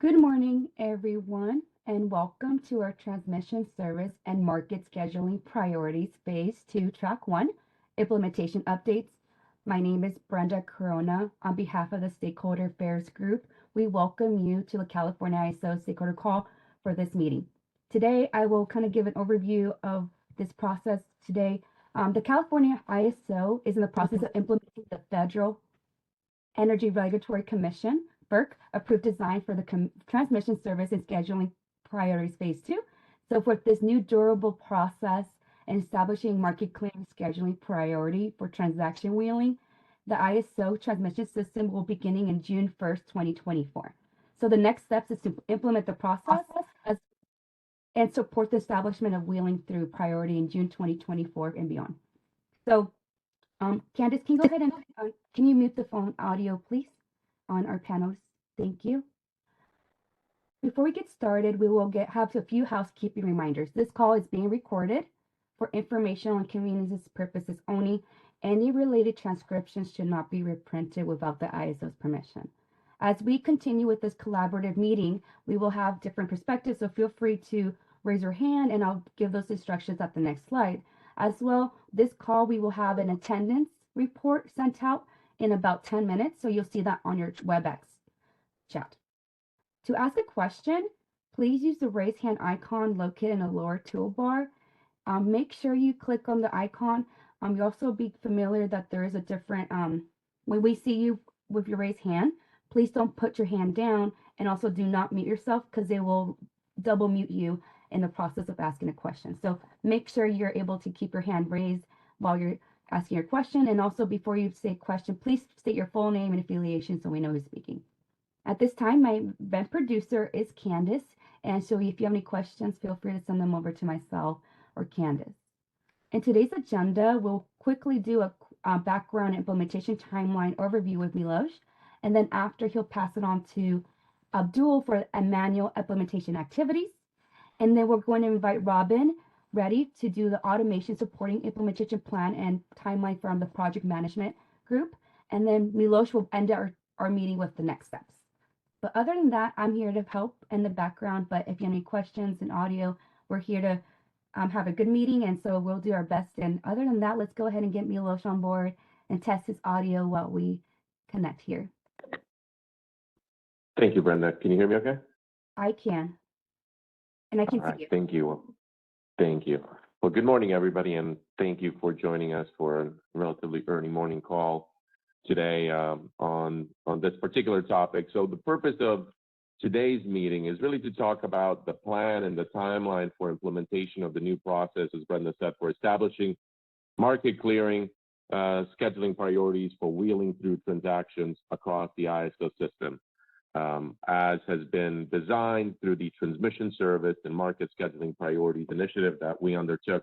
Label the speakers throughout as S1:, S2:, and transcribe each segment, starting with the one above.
S1: Good morning, everyone, and welcome to our transmission service and market scheduling priorities phase 2, track 1, implementation updates. My name is Brenda Corona. On behalf of the Stakeholder Affairs Group, we welcome you to the California ISO Stakeholder Call for this meeting. Today, I will kind of give an overview of this process today. The California ISO is in the process of implementing the Federal Energy Regulatory Commission, FERC, approved design for the transmission service and scheduling priorities phase 2. So for this new durable process and establishing market clearing scheduling priority for transaction wheeling, the ISO transmission system will be beginning in June 1st, 2024. So the next steps is to implement the process and support the establishment of wheeling through priority in June 2024 and beyond. So Candice, can you go ahead and can you mute the phone audio, please, on our panelists? Thank you. Before we get started, we will have a few housekeeping reminders. This call is being recorded for informational and convenience purposes only. Any related transcriptions should not be reprinted without the ISO's permission. As we continue with this collaborative meeting, we will have different perspectives, so feel free to raise your hand and I'll give those instructions at the next slide. As well, this call, we will have an attendance report sent out in about 10 minutes, so you'll see that on your WebEx chat. To ask a question, please use the raise hand icon located in the lower toolbar. Make sure you click on the icon. You'll also be familiar that there is a different, when we see you with your raised hand, please don't put your hand down, and also do not mute yourself because they will double mute you in the process of asking a question. So make sure you're able to keep your hand raised while you're asking your question. And also before you say a question, please state your full name and affiliation so we know who's speaking. At this time, my event producer is Candice. And so if you have any questions, feel free to send them over to myself or Candice. In today's agenda, we'll quickly do a background implementation timeline overview with Milosh. And then after, he'll pass it on to Abdul for a manual implementation activities. And then we're going to invite Robin Reddy to do the automation supporting implementation plan and timeline from the project management group. And then Milosh will end our meeting with the next steps. But other than that, I'm here to help in the background. But if you have any questions in audio, we're here to have a good meeting. And so we'll do our best. And other than that, let's go ahead and get Milosh on board and test his audio while we connect here.
S2: Thank you, Brenda. Can you hear me okay?
S1: I can. And I can
S2: All right,
S1: see you.
S2: thank you. Thank you. Well, good morning, everybody, and thank you for joining us for a relatively early morning call today on this particular topic. So the purpose of today's meeting is really to talk about the plan and the timeline for implementation of the new process, as Brenda said, for establishing market clearing, scheduling priorities for wheeling through transactions across the ISO system. As has been designed through the Transmission Service and Market Scheduling Priorities Initiative that we undertook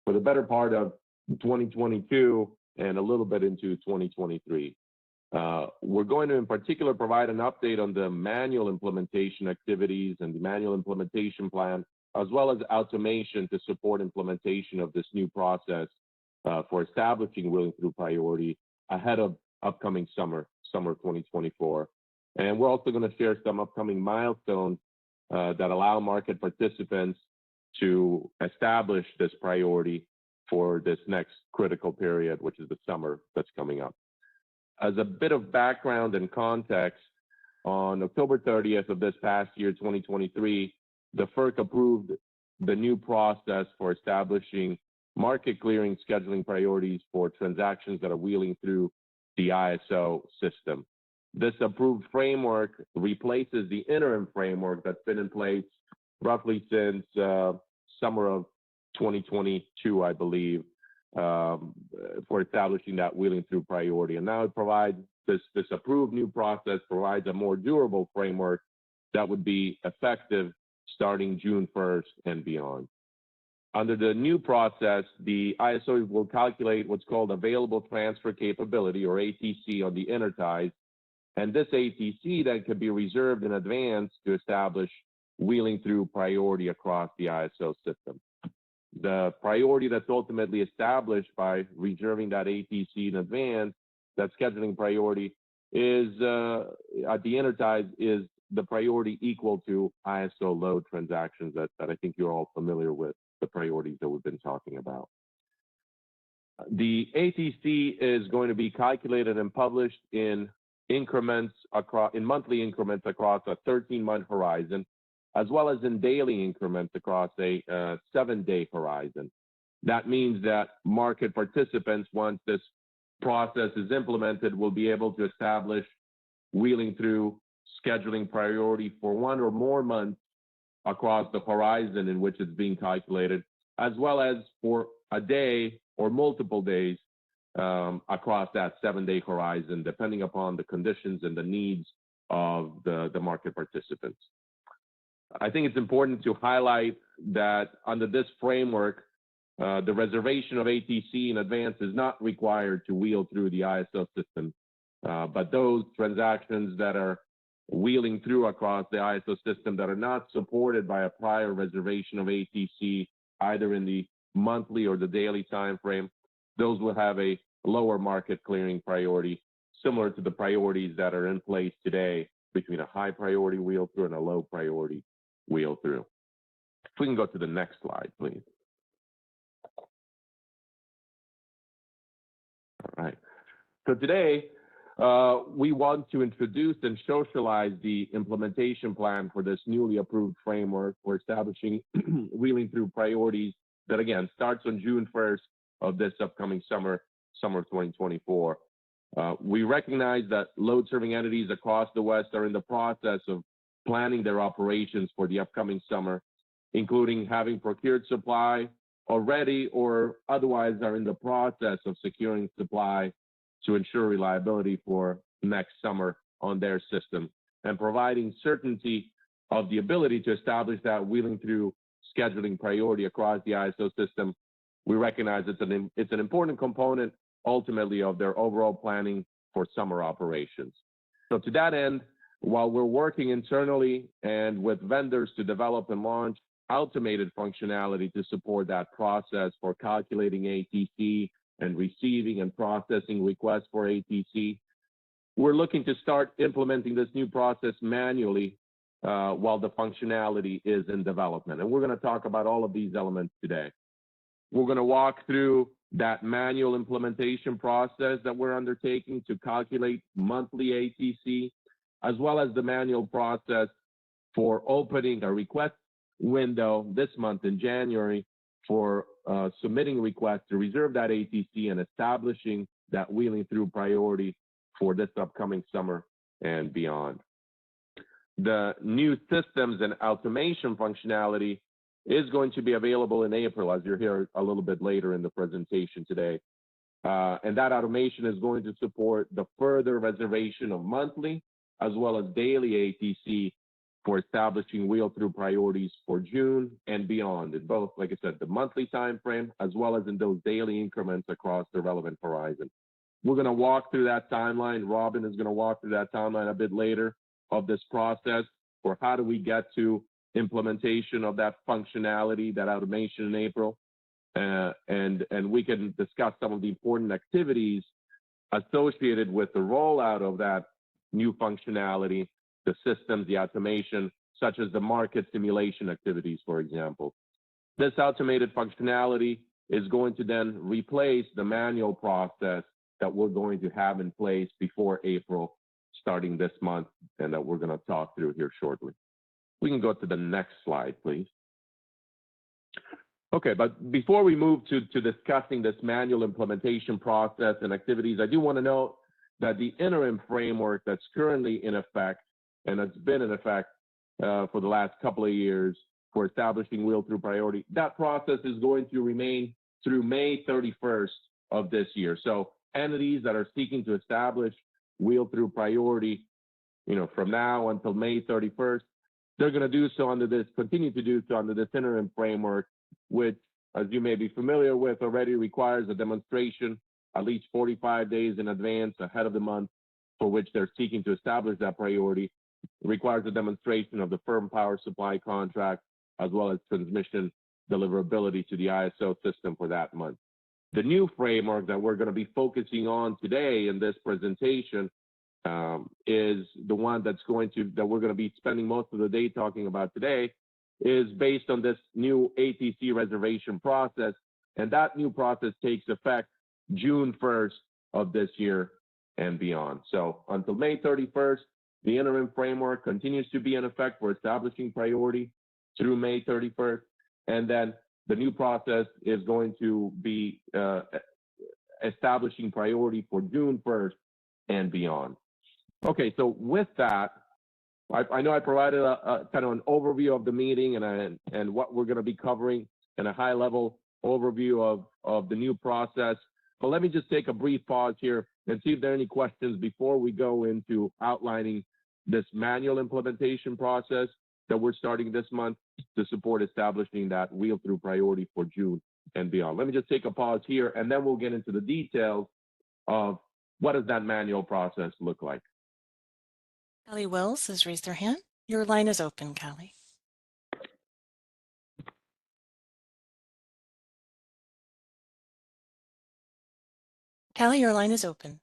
S2: for the better part of 2022 and a little bit into 2023. We're going to, in particular, provide an update on the manual implementation activities and the manual implementation plan, as well as automation to support implementation of this new process for establishing wheeling through priority ahead of upcoming summer 2024. And we're also going to share some upcoming milestones that allow market participants to establish this priority for this next critical period, which is the summer that's coming up. As a bit of background and context, on October 30th of this past year, 2023, the FERC approved the new process for establishing market clearing scheduling priorities for transactions that are wheeling through the ISO system. This approved framework replaces the interim framework that's been in place roughly since summer of 2022, I believe, for establishing that wheeling through priority. And now it provides this approved new process provides a more durable framework that would be effective starting June 1st and beyond. Under the new process, the ISO will calculate what's called available transfer capability, or ATC, on the interties. And this ATC then can be reserved in advance to establish wheeling through priority across the ISO system. The priority that's ultimately established by reserving that ATC in advance, that scheduling priority, is at the interties is the priority equal to ISO load transactions that I think you're all familiar with, the priorities that we've been talking about. The ATC is going to be calculated and published in monthly increments across a 13-month horizon, as well as in daily increments across a 7-day horizon. That means that market participants, once this process is implemented, will be able to establish wheeling through scheduling priority for 1 or more months across the horizon in which it's being calculated, as well as for a day or multiple days across that 7-day horizon, depending upon the conditions and the needs of the market participants. I think it's important to highlight that under this framework, the reservation of ATC in advance is not required to wheel through the ISO system, but those transactions that are wheeling through across the ISO system that are not supported by a prior reservation of ATC, either in the monthly or the daily time frame, those will have a lower market clearing priority, similar to the priorities that are in place today between a high priority wheel through and a low priority wheel through. If we can go to the next slide, please. All right. So today, we want to introduce and socialize the implementation plan for this newly approved framework for establishing wheeling through priorities that, again, starts on June 1st of this upcoming summer 2024. We recognize that load-serving entities across the West are in the process of planning their operations for the upcoming summer, including having procured supply already or otherwise are in the process of securing supply to ensure reliability for next summer on their system, and providing certainty of the ability to establish that wheeling through scheduling priority across the ISO system. We recognize it's an important component ultimately of their overall planning for summer operations. So to that end, while we're working internally and with vendors to develop and launch automated functionality to support that process for calculating ATC and receiving and processing requests for ATC, we're looking to start implementing this new process manually while the functionality is in development. And we're going to talk about all of these elements today. We're going to walk through that manual implementation process that we're undertaking to calculate monthly ATC, as well as the manual process for opening a request window this month in January for submitting requests to reserve that ATC and establishing that wheeling through priority for this upcoming summer and beyond. The new systems and automation functionality is going to be available in April, as you'll hear a little bit later in the presentation today. And that automation is going to support the further reservation of monthly as well as daily ATC for establishing wheel through priorities for June and beyond, in both, like I said, the monthly time frame as well as in those daily increments across the relevant horizon. We're going to walk through that timeline. Robin is going to walk through that timeline a bit later of this process for how do we get to implementation of that functionality, that automation in April. And we can discuss some of the important activities associated with the rollout of that new functionality, the systems, the automation, such as the market simulation activities, for example. This automated functionality is going to then replace the manual process that we're going to have in place before April, starting this month, and that we're going to talk through here shortly. We can go to the next slide, please. Okay, but before we move to discussing this manual implementation process and activities, I do want to note that the interim framework that's currently in effect, and it's been in effect for the last couple of years for establishing wheel through priority, that process is going to remain through May 31st of this year. So entities that are seeking to establish wheel through priority, from now until May 31st, they're going to do so under this, continue to do so under this interim framework, which, as you may be familiar with, already requires a demonstration at least 45 days in advance ahead of the month for which they're seeking to establish that priority. It requires a demonstration of the firm power supply contract as well as transmission deliverability to the ISO system for that month. The new framework that we're going to be focusing on today in this presentation is the one that we're going to be spending most of the day talking about today, is based on this new ATC reservation process. And that new process takes effect June 1st of this year and beyond. So until May 31st, the interim framework continues to be in effect for establishing priority through May 31st. And then the new process is going to be establishing priority for June 1st and beyond. Okay, so with that, I know I provided a kind of an overview of the meeting and what we're going to be covering and a high-level overview of the new process. But let me just take a brief pause here and see if there are any questions before we go into outlining this manual implementation process that we're starting this month to support establishing that wheel-through priority for June and beyond. Let me just take a pause here, and then we'll get into the details of what does that manual process look like.
S3: Callie Wells has raised their hand. Your line is open, Callie. Callie, your line is open.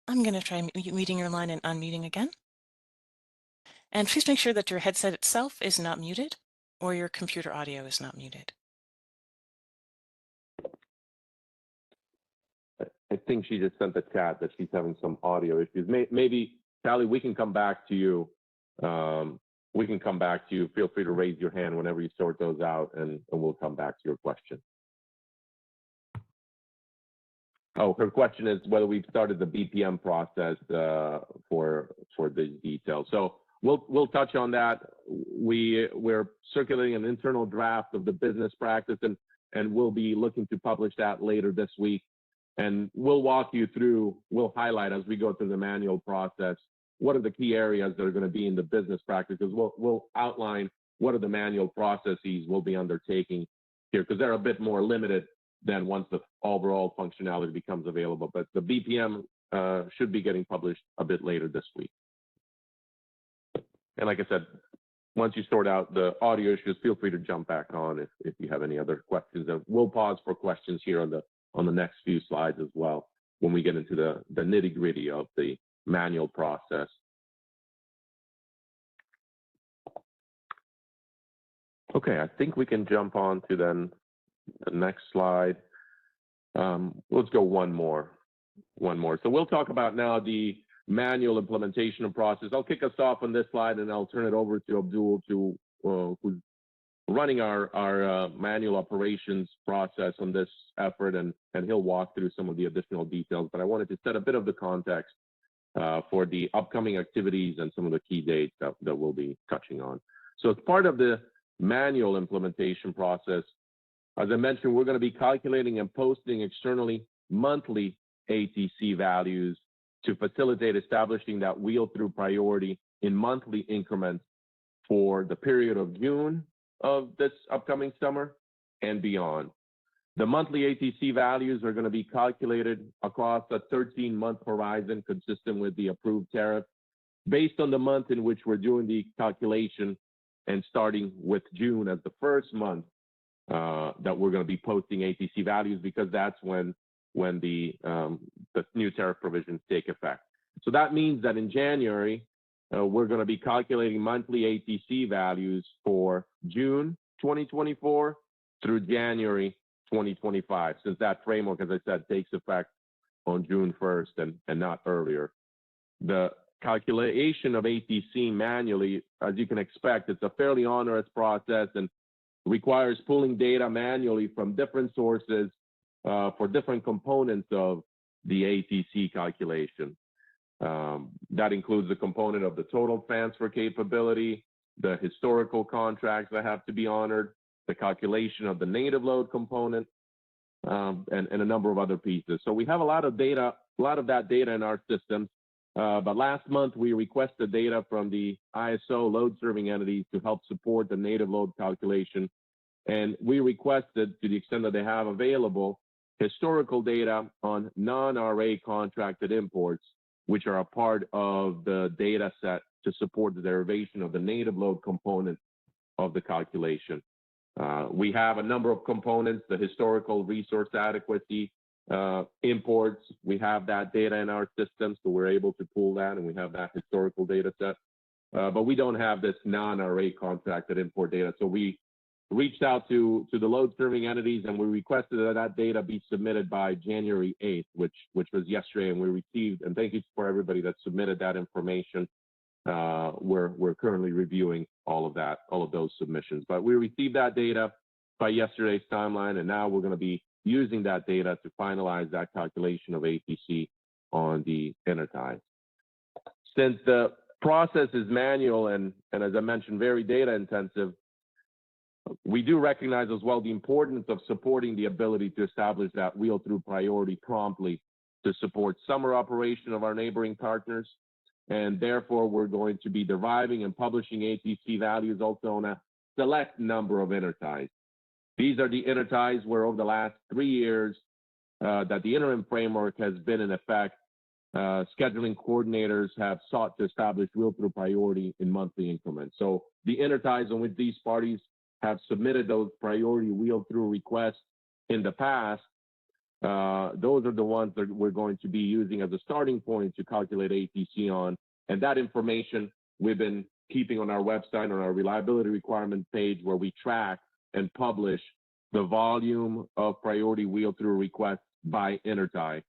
S3: I'm going to try muting your line and unmuting again. And please make sure that your headset itself is not muted or your computer audio is not muted.
S2: I think she just sent the chat that she's having some audio issues. Maybe, Callie, we can come back to you. Feel free to raise your hand whenever you sort those out, and we'll come back to your question. Oh, her question is whether we've started the BPM process for the details. So we'll touch on that. We're circulating an internal draft of the business practice, and we'll be looking to publish that later this week. And we'll highlight as we go through the manual process, what are the key areas that are going to be in the business practice, because we'll outline what are the manual processes we'll be undertaking here, because they're a bit more limited than once the overall functionality becomes available. But the BPM should be getting published a bit later this week. And like I said, once you sort out the audio issues, feel free to jump back on if you have any other questions. And we'll pause for questions here on the next few slides as well when we get into the nitty-gritty of the manual process. Okay, I think we can jump on to then the next slide. Let's go one more. So we'll talk about now the manual implementation of process. I'll kick us off on this slide, and I'll turn it over to Abdul, who's running our manual operations process on this effort, and he'll walk through some of the additional details. But I wanted to set a bit of the context for the upcoming activities and some of the key dates that we'll be touching on. So as part of the manual implementation process, as I mentioned, we're going to be calculating and posting externally monthly ATC values to facilitate establishing that wheel-through priority in monthly increments for the period of June of this upcoming summer and beyond. The monthly ATC values are going to be calculated across a 13-month horizon consistent with the approved tariff based on the month in which we're doing the calculation, and starting with June as the first month that we're going to be posting ATC values, because that's when the new tariff provisions take effect. So that means that in January, we're going to be calculating monthly ATC values for June 2024 through January 2025, since that framework, as I said, takes effect on June 1st and not earlier. The calculation of ATC manually, as you can expect, it's a fairly onerous process and requires pulling data manually from different sources for different components of the ATC calculation. That includes the component of the total transfer capability, the historical contracts that have to be honored, the calculation of the native load component, and a number of other pieces. So we have a lot of that data in our systems. But last month, we requested data from the ISO load serving entities to help support the native load calculation. And we requested, to the extent that they have available, historical data on non-RA contracted imports, which are a part of the data set to support the derivation of the native load component of the calculation. We have a number of components, the historical resource adequacy, imports. We have that data in our system, so we're able to pull that, and we have that historical data set. But we don't have this non-RA contracted import data. So we reached out to the load serving entities, and we requested that data be submitted by January 8th, which was yesterday, and we received, and thank you for everybody that submitted that information. We're currently reviewing all of those submissions. But we received that data by yesterday's timeline, and now we're going to be using that data to finalize that calculation of ATC on the enterprise. Since the process is manual and as I mentioned, very data intensive, we do recognize as well the importance of supporting the ability to establish that wheel-through priority promptly to support summer operation of our neighboring partners. And therefore, we're going to be deriving and publishing ATC values also on a select number of enterprise. These are the enterprise where over the last 3 years that the interim framework has been in effect, scheduling coordinators have sought to establish wheel-through priority in monthly increments. So the enterprise on which these parties have submitted those priority wheel-through requests in the past, those are the ones that we're going to be using as a starting point to calculate ATC on. And that information we've been keeping on our website, on our reliability requirement page, where we track and publish the volume of priority wheel-through requests by enterprise.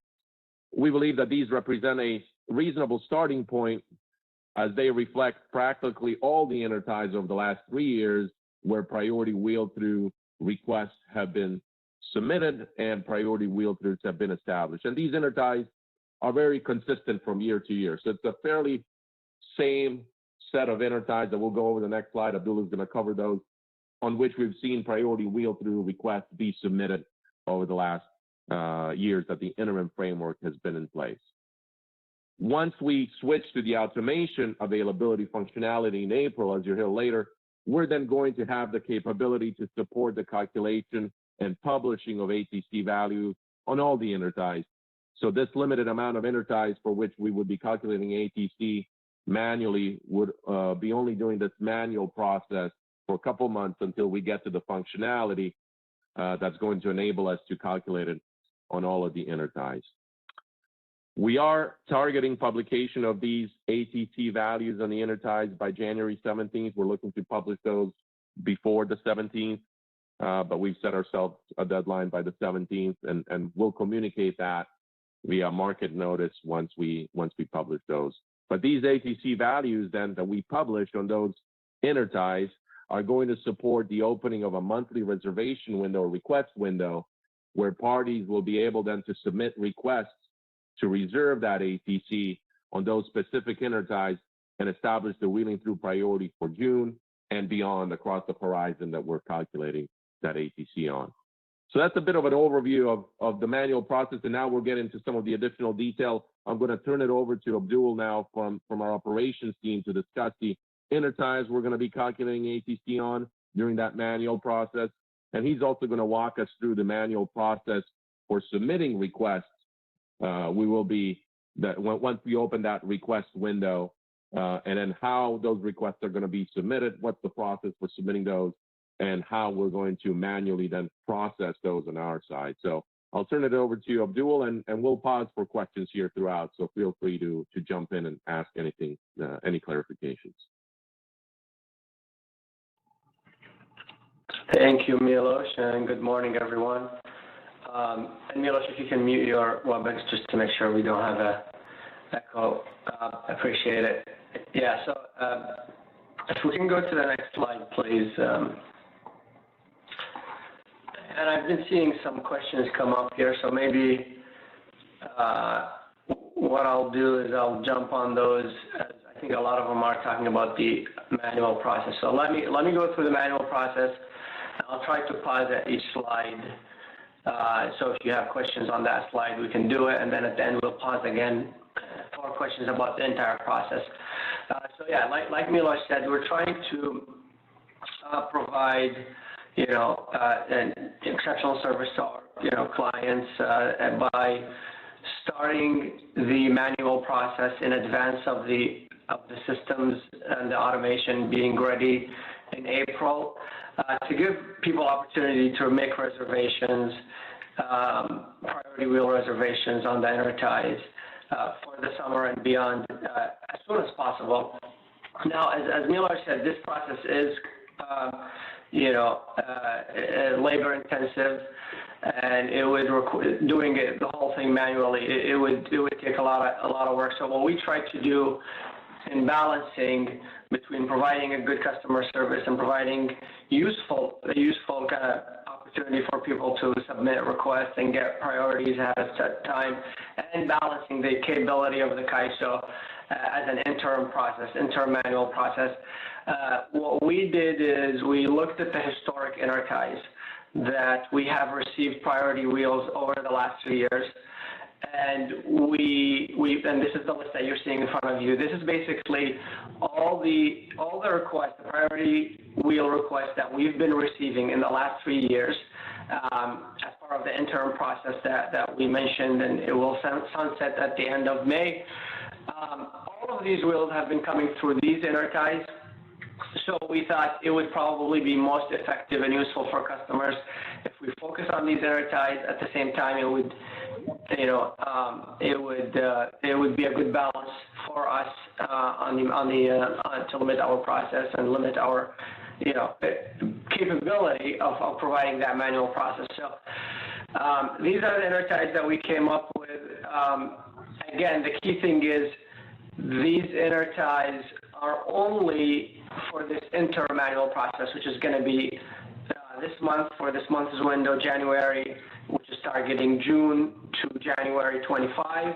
S2: We believe that these represent a reasonable starting point as they reflect practically all the enterprise over the last 3 years where priority wheel-through requests have been submitted and priority wheel-throughs have been established. And these enterprise are very consistent from year to year. So it's a fairly same set of enterprise that we'll go over the next slide. Abdullah is going to cover those, on which we've seen priority wheel-through requests be submitted over the last years that the interim framework has been in place. Once we switch to the automation availability functionality in April, as you'll hear later, we're then going to have the capability to support the calculation and publishing of ATC values on all the enterprise. So this limited amount of enterprise for which we would be calculating ATC manually would be only doing this manual process for a couple months until we get to the functionality that's going to enable us to calculate it on all of the enterprise. We are targeting publication of these ATC values on the enterprise by January 17th. We're looking to publish those before the 17th, but we've set ourselves a deadline by the 17th, and we'll communicate that via market notice once we publish those. But these ATC values then that we publish on those enterprise are going to support the opening of a monthly reservation window or request window where parties will be able then to submit requests to reserve that ATC on those specific enterprise and establish the wheeling through priority for June and beyond across the horizon that we're calculating that ATC on. So that's a bit of an overview of the manual process, and now we'll get into some of the additional detail. I'm going to turn it over to Abdul now from our operations team to discuss the enterprise we're going to be calculating ATC on during that manual process, and he's also going to walk us through the manual process for submitting requests. We will be that once we open that request window, and then how those requests are going to be submitted, what's the process for submitting those, and how we're going to manually then process those on our side. So I'll turn it over to Abdul, and we'll pause for questions here throughout. So feel free to jump in and ask anything, any clarifications.
S4: Thank you, Milos, and good morning, everyone. And Milos, if you can mute your WebEx just to make sure we don't have an echo, appreciate it. Yeah, so if we can go to the next slide, please. And I've been seeing some questions come up here, so maybe what I'll do is I'll jump on those. I think a lot of them are talking about the manual process. So let me go through the manual process. I'll try to pause at each slide. So if you have questions on that slide, we can do it, and then at the end we'll pause again for questions about the entire process. So yeah, like Milos said, we're trying to provide, an exceptional service to our, clients by starting the manual process in advance of the systems and the automation being ready in April. to give people opportunity to make reservations, priority wheel reservations on the Enterprise for the summer and beyond as soon as possible. Now, as Miller said, this process is, labor intensive, and it would doing the whole thing manually. It would take a lot of work. So what we try to do in balancing between providing a good customer service and providing a useful kind of opportunity for people to submit requests and get priorities at a set time, and balancing the capability of the CAISO as an interim manual process. What we did is we looked at the historic Enterprise that we have received priority wheels over the last 3 years. And and this is the list that you're seeing in front of you. This is basically all the requests, the priority wheel requests that we've been receiving in the last 3 years as part of the interim process that we mentioned, and it will sunset at the end of May. All of these wheels have been coming through these Enterprise. So we thought it would probably be most effective and useful for customers if we focus on these Enterprise. At the same time, it would be a good balance for us to limit our process and limit our capability of providing that manual process. So these are the Enterprise that we came up with. Again, the key thing is these Enterprise are only for this interim manual process, which is going to be this month, for this month's window, January, which is targeting June to January 25,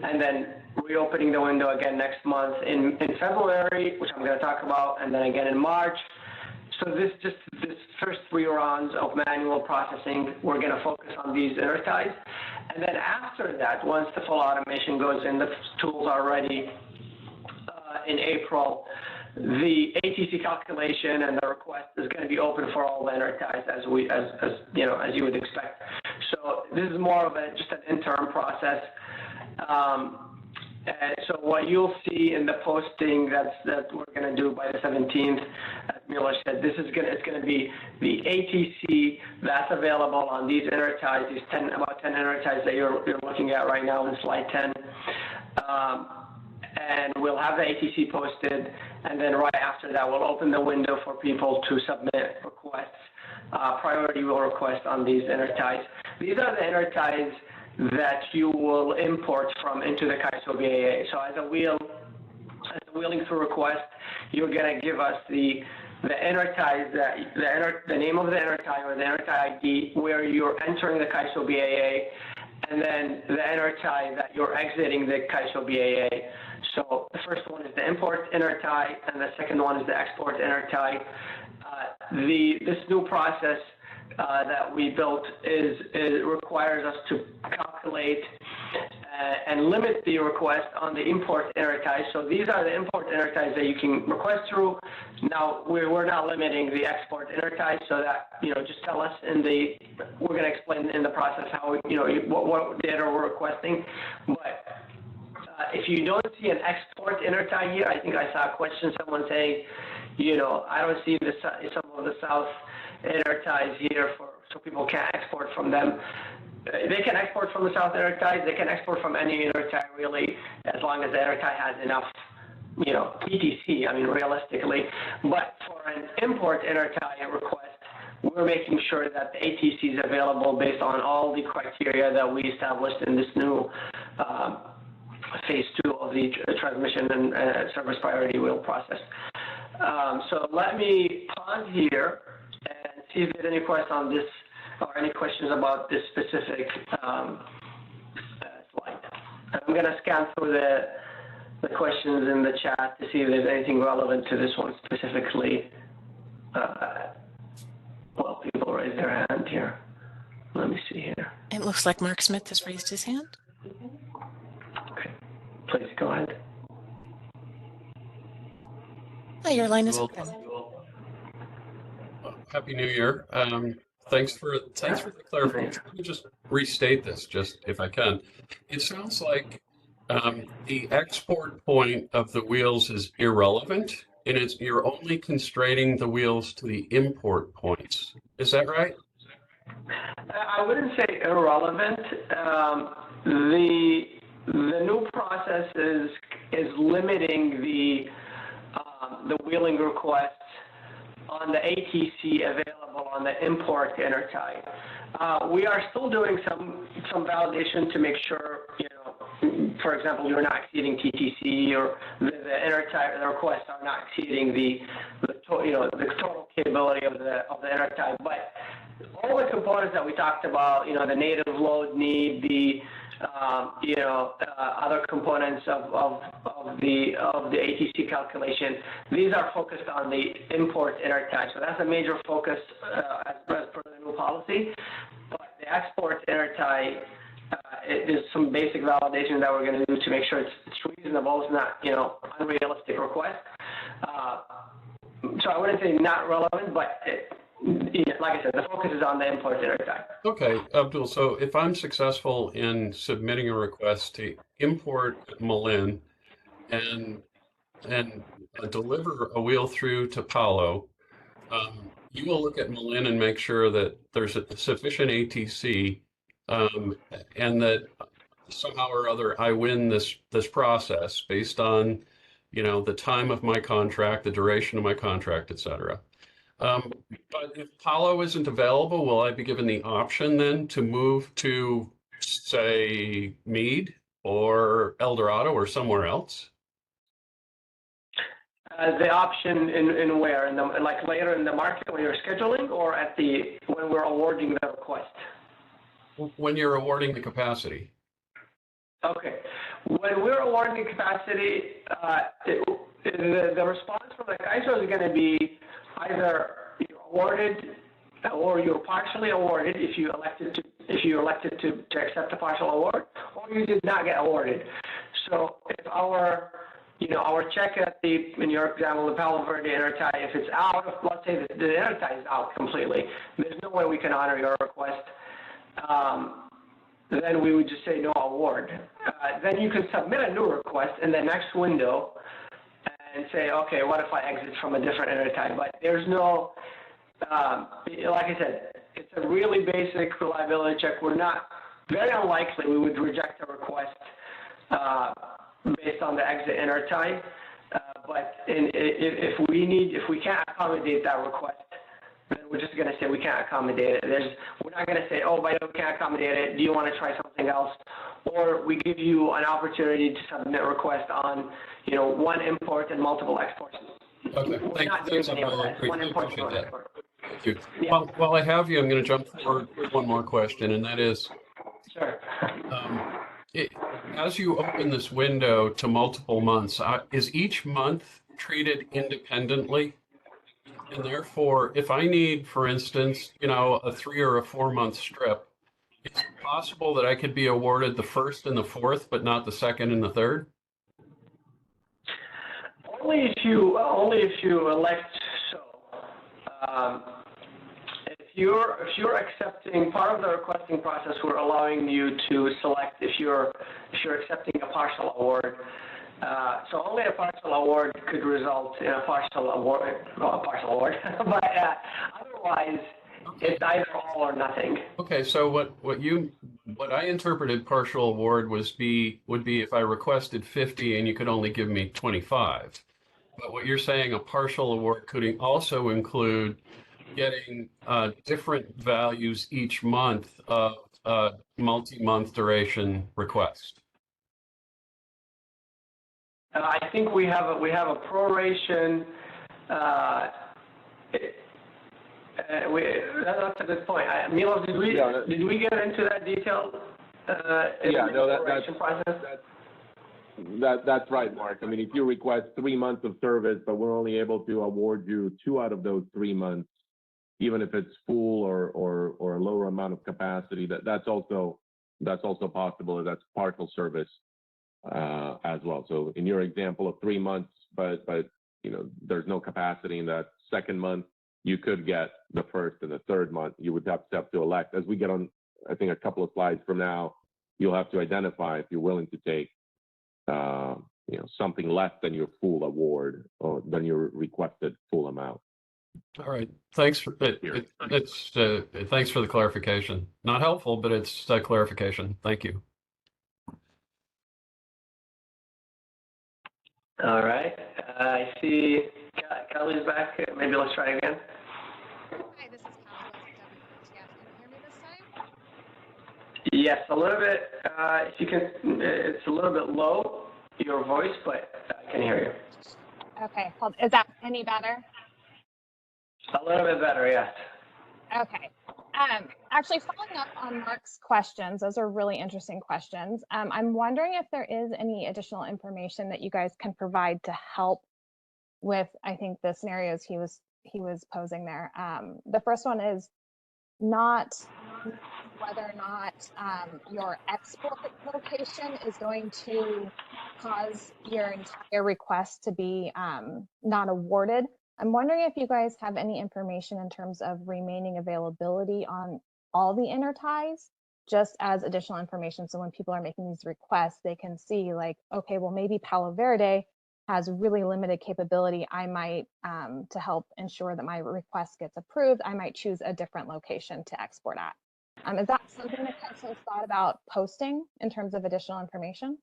S4: and then reopening the window again next month in February, which I'm going to talk about, and then again in March. So this first 3 rounds of manual processing, we're going to focus on these Enterprise. And then after that, once the full automation goes in, the tools are ready in April, the ATC calculation and the request is going to be open for all the Enterprise as you would expect. So this is more of just an interim process. And so what you'll see in the posting that we're going to do by the 17th, as Mila said, it's going to be the ATC that's available on these Enterprise, about 10 Enterprise that you're looking at right now in slide 10. And we'll have the ATC posted, and then right after that, we'll open the window for people to submit requests, priority wheel requests on these Enterprise. These are the Enterprise that you will import from into the CAISO BAA. So as a wheeling through request, you're going to give us the Enterprise, the name of the Enterprise or the Enterprise ID where you're entering the CAISO BAA, and then the Enterprise that you're exiting the CAISO BAA. So the first one is the import Enterprise, and the second one is the export Enterprise. This new process that we built requires us to calculate and limit the request on the import Enterprise. So these are the import Enterprise that you can request through. Now we're not limiting the export Enterprise, so that just tell us we're going to explain in the process how what data we're requesting. But if you don't see an export Enterprise here, I think I saw a question, someone saying, I don't see some of the South Enterprise here so people can't export from them. They can export from the South Enterprise. They can export from any Enterprise really, as long as the Enterprise has enough, ETC. I mean, realistically. But for an import Enterprise request, we're making sure that the ATC is available based on all the criteria that we established in this new phase 2 of the transmission and service priority wheel process. So let me pause here and see if there's any questions on this or any questions about this specific slide. I'm going to scan through the questions in the chat to see if there's anything relevant to this one specifically. Well, people raise their hand here. Let me see here.
S3: It looks like Mark Smith has raised his hand.
S4: Okay, please go ahead.
S3: Hi, your line is open.
S5: Happy New Year. Thanks for the clarification. Let me just restate this, just if I can. It sounds like the export point of the wheels is irrelevant and you're only constraining the wheels to the import points. Is that right?
S4: I wouldn't say irrelevant. The new process is limiting the wheeling requests on the ATC available on the import intertie. We are still doing some validation to make sure, for example, you're not exceeding TTC, or the intertie, the requests are not exceeding the total capability of the intertie. But all the components that we talked about, the native load need, the other components of the ATC calculation, these are focused on the import intertie. So that's a major focus as per the new policy. But the export intertie, there's some basic validation that we're going to do to make sure it's reasonable, it's not unrealistic request. So I wouldn't say not relevant, but like I said, the focus is on the import intertie.
S5: Okay, Abdul, so if I'm successful in submitting a request to import Malin and deliver a wheel through to Palo, you will look at Malin and make sure that there's a sufficient ATC, and that somehow or other I win this process based on, the time of my contract, the duration of my contract, et cetera. But if Palo isn't available, will I be given the option then to move to, say, Meade or El Dorado or somewhere else?
S4: The option in where? Like later in the market when you're scheduling, or when we're awarding the request?
S5: When you're awarding the capacity.
S4: Okay. When we're awarding the capacity, the response from the CAISO is going to be either you're awarded or you're partially awarded if you elected to accept a partial award, or you did not get awarded. So if our check in your example, the Palo Verde intertie, if it's out, let's say the intertie is out completely, there's no way we can honor your request. Then we would just say no award. Then you can submit a new request in the next window and say, okay, what if I exit from a different intertie? But there's no, like I said, it's a really basic reliability check. Very unlikely we would reject a request based on the exit intertie. But if we can't accommodate that request, then we're just going to say we can't accommodate it. We're not going to say, oh, by the way, we can't accommodate it. Do you want to try something else? Or we give you an opportunity to submit a request on, one import and multiple exports.
S5: Okay, thanks.
S4: One import and one export.
S5: Thank you.
S4: Yeah.
S5: While I have you, I'm going to jump forward with one more question, and that is,
S4: Sure.
S5: as you open this window to multiple months, is each month treated independently? And therefore, if I need, for instance, a 3 or a 4 month strip, it's possible that I could be awarded the first and the fourth, but not the second and the third?
S4: Only if you elect so. If you're accepting part of the requesting process, we're allowing you to select if you're accepting a partial award. So only a partial award could result in a partial award, but otherwise it's either all or nothing.
S5: Okay, so what I interpreted partial award would be if I requested 50 and you could only give me 25. But what you're saying, a partial award could also include getting different values each month of multi-month duration request.
S4: I think we have a proration. That's a good point. Milos, did we get into that detail?
S2: That's right, Mark. I mean, if you request 3 months of service, but we're only able to award you 2 out of those 3 months, even if it's full or a lower amount of capacity, that's also possible. That's partial service as well. So in your example of 3 months, but there's no capacity in that second month, you could get the first and the third month. You would have to elect. As we get on, I think a couple of slides from now, you'll have to identify if you're willing to take something less than your full award or than your requested full amount.
S5: All right. Thanks for thanks for the clarification. Not helpful, but it's clarification. Thank you.
S4: All right. I see Kelly's back. Maybe let's try again.
S6: Hi, this is Kelly with WTF. Can you hear me this time?
S4: Yes, a little bit. If you can, it's a little bit low, your voice, but I can hear you.
S6: Okay. Is that any better?
S4: A little bit better, yes.
S6: Okay. Actually, following up on Mark's questions, those are really interesting questions. I'm wondering if there is any additional information that you guys can provide to help with, I think, the scenarios he was posing there. The first one is not whether or not your export location is going to cause your entire request to be not awarded. I'm wondering if you guys have any information in terms of remaining availability on all the interties, just as additional information. So when people are making these requests, they can see like, okay, well, maybe Palo Verde has really limited capability. I might, to help ensure that my request gets approved, I might choose a different location to export at. Is that something that council thought about posting in terms of additional information?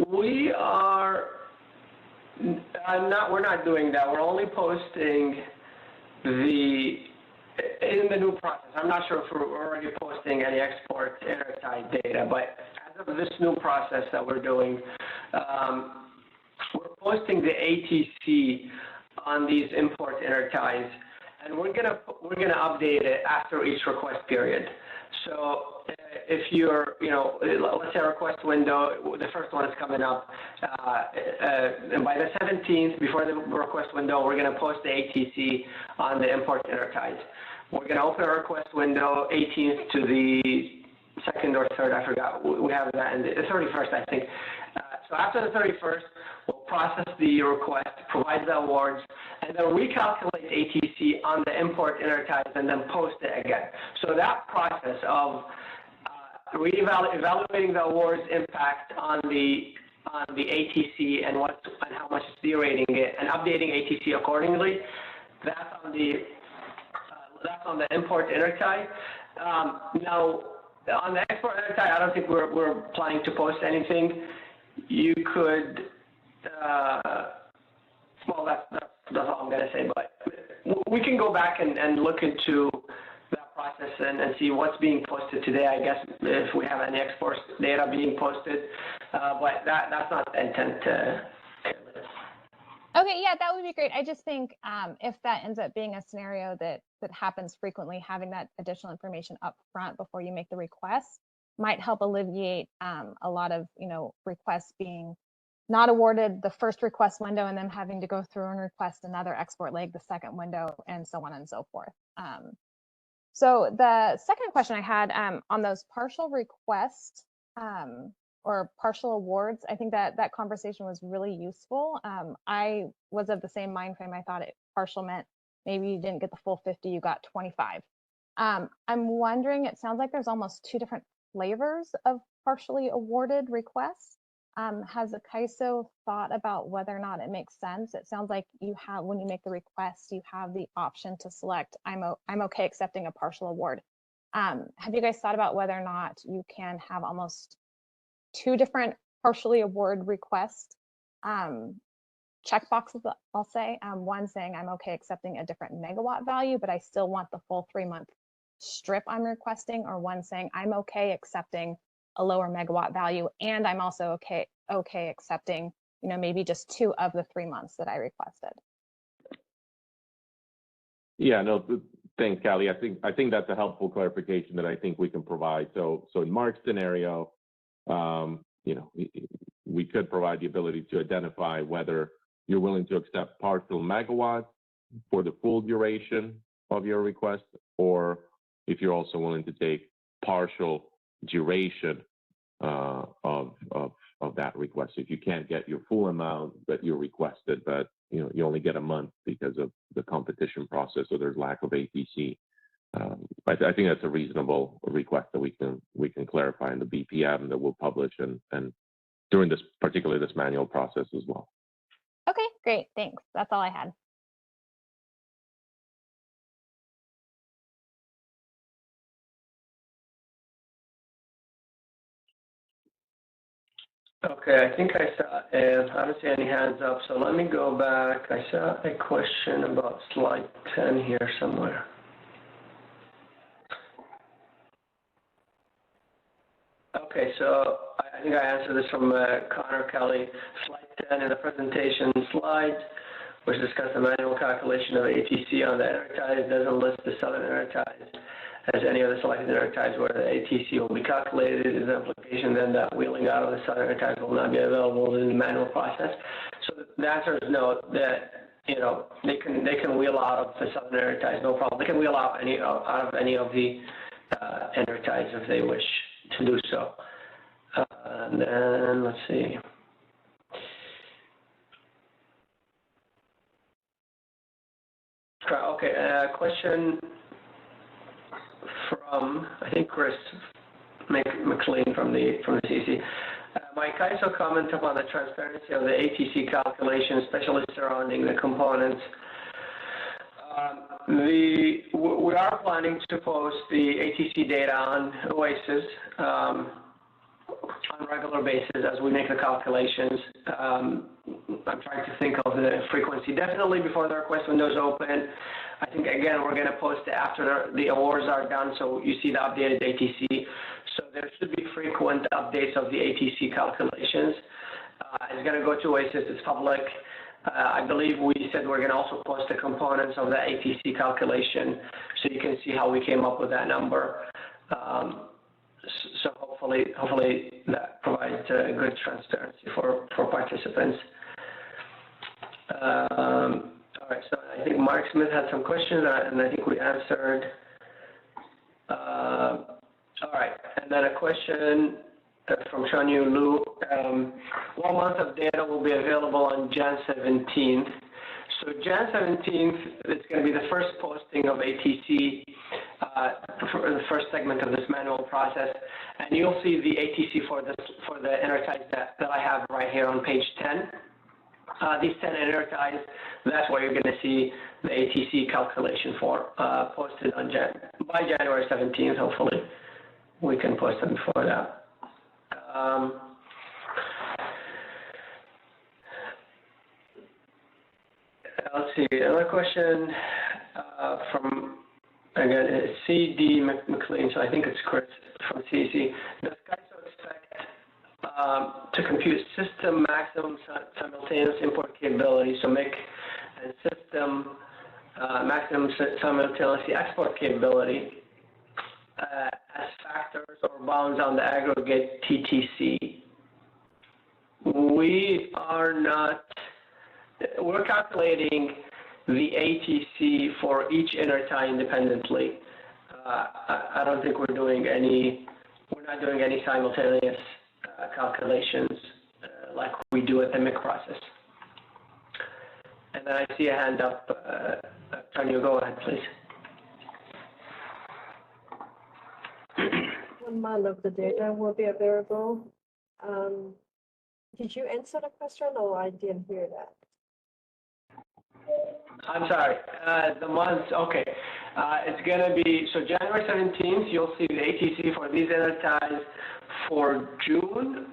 S4: We are we're not doing that. We're only posting in the new process. I'm not sure if we're already posting any export intertie data, but as of this new process that we're doing, we're posting the ATC on these import interties, and we're gonna update it after each request period. So if you're, let's say a request window, the first one is coming up, and by the 17th, before the request window, we're going to post the ATC on the import interties. We're going to open a request window 18th to the 2nd or 3rd, I forgot. We have that, and the 31st, I think. So after the 31st, we'll process the request, provide the awards, and then recalculate ATC on the import interties and then post it again. So that process of evaluating the awards impact on the ATC and how much it's derating it, and updating ATC accordingly, that's on the import intertie. Now, on the export intertie, I don't think we're planning to post anything. You could, well, that's all I'm going to say, but we can go back and look into that process and see what's being posted today, I guess, if we have any export data being posted, but that's not the intent.
S6: Okay, yeah, that would be great. I just think if that ends up being a scenario that happens frequently, having that additional information up front before you make the request might help alleviate a lot of requests being not awarded the first request window and then having to go through and request another export leg the second window, and so on and so forth. So the second question I had on those partial requests or partial awards, I think that conversation was really useful. I was of the same mind frame. I thought partial meant maybe you didn't get the full 50, you got 25. I'm wondering, it sounds like there's almost two different flavors of partially awarded requests. Has the CAISO thought about whether or not it makes sense? It sounds like you have, when you make the request, you have the option to select, I'm okay accepting a partial award. Have you guys thought about whether or not you can have almost two different partially award request checkboxes, I'll say? One saying I'm okay accepting a different megawatt value, but I still want the full 3-month strip I'm requesting, or one saying I'm okay accepting a lower megawatt value, and I'm also okay accepting, maybe just 2 of the 3 months that I requested.
S2: Yeah, no, thanks, Callie. I think that's a helpful clarification that I think we can provide. So in Mark's scenario, we could provide the ability to identify whether you're willing to accept partial megawatts for the full duration of your request, or if you're also willing to take partial duration of that request. If you can't get your full amount that you requested, but you only get a month because of the competition process, or there's lack of ATC. I think that's a reasonable request that we can clarify in the BPM that we'll publish and during this, particularly this manual process as well.
S6: Okay, great. Thanks. That's all I had.
S4: Okay, I think I saw, I don't see any hands up, so let me go back. I saw a question about slide 10 here somewhere. Okay, so I think I answered this from Connor Kelly. Slide 10 in the presentation slide, which discussed the manual calculation of ATC on the enterprise, doesn't list the southern enterprise as any other selected enterprise where the ATC will be calculated. Is the implication then that wheeling out of the southern enterprise will not be available in the manual process? So the answer is no, that, you know, they can wheel out of the southern enterprise, no problem. They can wheel out out of any of the enterprise if they wish to do so. And then let's see. Okay, question from, I think, Chris McLean from the CC. Mike, I also comment upon the transparency of the ATC calculation, especially surrounding the components. We are planning to post the ATC data on OASIS on a regular basis as we make the calculations. I'm trying to think of the frequency. Definitely before the request window is open. I think, again, we're going to post it after the awards are done, so you see the updated ATC. So there should be frequent updates of the ATC calculations. It's going to go to OASIS. It's public. I believe we said we're going to also post the components of the ATC calculation, so you can see how we came up with that number. So hopefully that provides a good transparency for participants. All right, so I think Mark Smith had some questions, and I think we answered. All right, and then a question from Shanyu Lu. 1 month of data will be available on Jan 17th. So Jan 17th is going to be the first posting of ATC, for the first segment of this manual process, and you'll see the ATC for the enterprise that I have right here on page 10. These 10 enterprise, that's where you're going to see the ATC calculation for posted on by January 17th. Hopefully, we can post them before that. Let's see, another question from, again, C.D. McLean, so I think it's Chris from CC. Does CAISO expect to compute system maximum simultaneous import capability, so make and system maximum simultaneously export capability as factors or bounds on the aggregate TTC? We are not, we're calculating the ATC for each intertie independently. I don't think we're not doing any simultaneous calculations like we do at the MIC process. And then I see a hand up. Tanya, go ahead, please.
S7: 1 month of the data will be available. Did you answer the question, or I didn't hear that?
S4: I'm sorry, the months, okay. It's gonna be, so January 17th, you'll see the ATC for these enterprise for June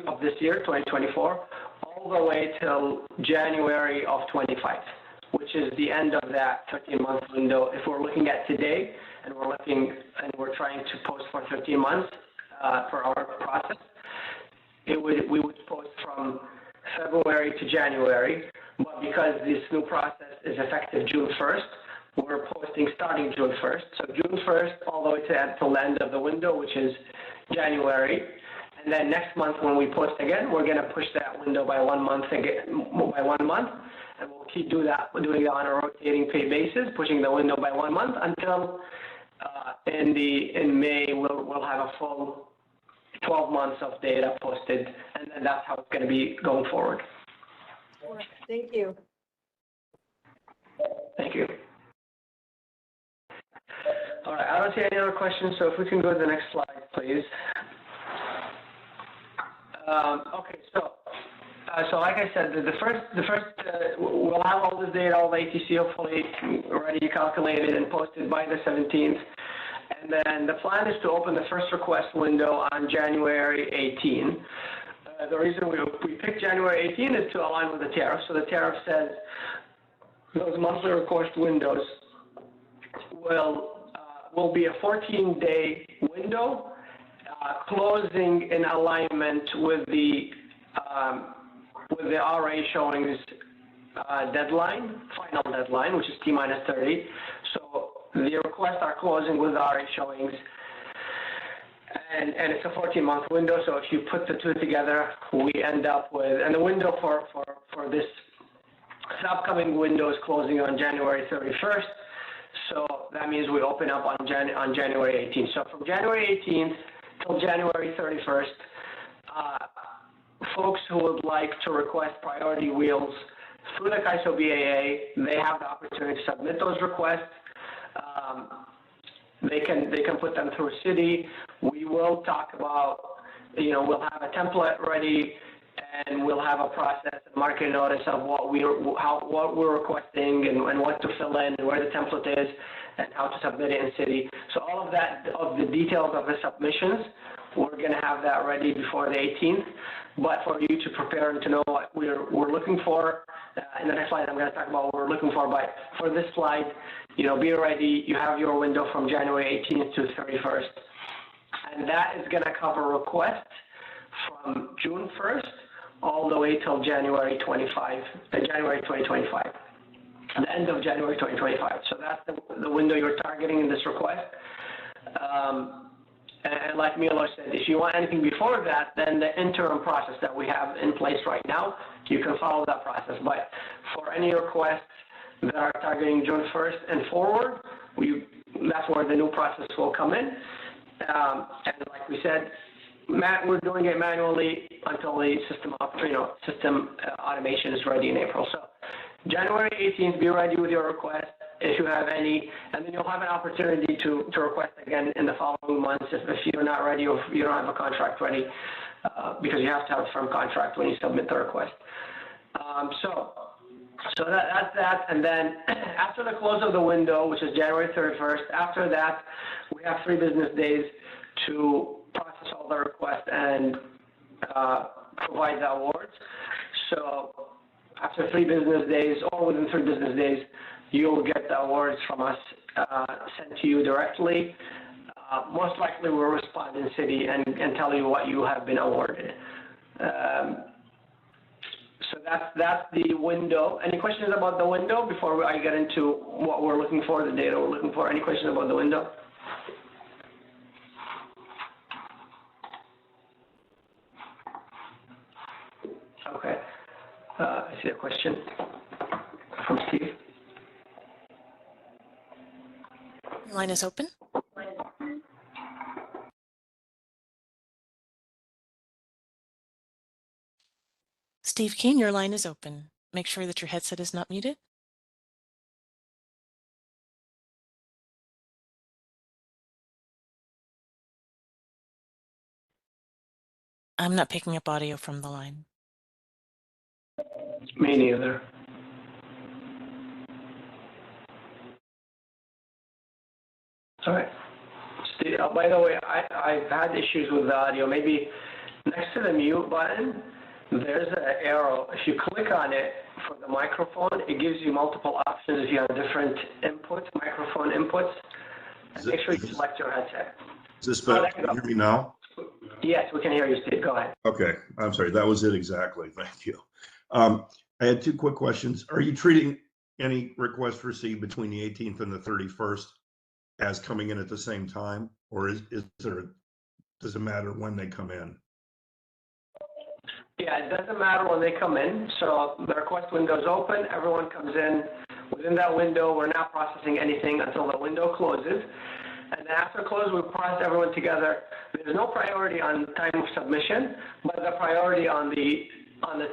S4: of this year, 2024, all the way till January of 25, which is the end of that 13-month window. If we're looking at today, and we're trying to post for 13 months for our process, we would post from February to January, but because this new process is effective June 1st, we're posting starting June 1st. So June 1st all the way till the end of the window, which is January. And then next month when we post again, we're going to push that window by 1 month again, and we'll keep doing that on a rotating pay basis, pushing the window by 1 month until in May we'll have a full 12 months of data posted, and then that's how it's going to be going forward.
S7: Thank you.
S4: Thank you. All right, I don't see any other questions, so if we can go to the next slide, please. Okay, so like I said, the first, we'll have all this data, all the ATC hopefully already calculated and posted by the 17th. And then the plan is to open the first request window on January 18. The reason we picked January 18 is to align with the tariff. So the tariff says those monthly request windows will be a 14-day window, closing in alignment with the RA showings deadline, final deadline, which is T-minus 30. So the requests are closing with RA showings, and it's a 14-month window. So if you put the two together, we end up with, and the window for this upcoming window is closing on January 31st. So that means we open up on January 18th. So from January 18th till January 31st, folks who would like to request priority wheels through the CAISO BAA, they have the opportunity to submit those requests. They can put them through city. We will talk about, we'll have a template ready, and we'll have a process, a market notice of what we're requesting and what to fill in and where the template is and how to submit it in city. So all of that, of the details of the submissions, we're going to have that ready before the 18th. But for you to prepare and to know what we're looking for, in the next slide I'm going to talk about what we're looking for. But for this slide, be ready. You have your window from January 18th to 31st, and that is going to cover requests from June 1st all the way till January 2025, the end of January 2025. So that's the window you're targeting in this request. And like Milo said, if you want anything before that, then the interim process that we have in place right now, you can follow that process. But for any requests that are targeting June 1st and forward, that's where the new process will come in. And like we said, we're doing it manually until the system automation is ready in April. So January 18th, be ready with your request if you have any, and then you'll have an opportunity to request again in the following months if you're not ready or if you don't have a contract ready, because you have to have a firm contract when you submit the request. So that's that. And then after the close of the window, which is January 31st, after that, we have 3 business days to process all the requests and provide the awards. So after 3 business days, or within 3 business days, you'll get the awards from us sent to you directly. Most likely we'll respond in city and tell you what you have been awarded. So that's the window. Any questions about the window before I get into what we're looking for, the data we're looking for? Any questions about the window? Okay. I see a question from Steve.
S3: Your line is open. Steve Keen, your line is open. Make sure that your headset is not muted. I'm not picking up audio from the line.
S4: Me neither. All right. Steve, by the way, I've had issues with the audio. Maybe next to the mute button, there's an arrow. If you click on it for the microphone, it gives you multiple options if you have different inputs, microphone inputs. Make sure you select your headset.
S8: Is this better? Can you hear me now?
S4: Yes, we can hear you, Steve. Go ahead.
S8: Okay, I'm sorry. That was it exactly. Thank you. I had 2 quick questions. Are you treating any requests received between the 18th and the 31st as coming in at the same time, or does it matter when they come in?
S4: Yeah, it doesn't matter when they come in. So the request window is open. Everyone comes in within that window. We're not processing anything until the window closes. And after close, we process everyone together. There's no priority on time of submission, but the priority on the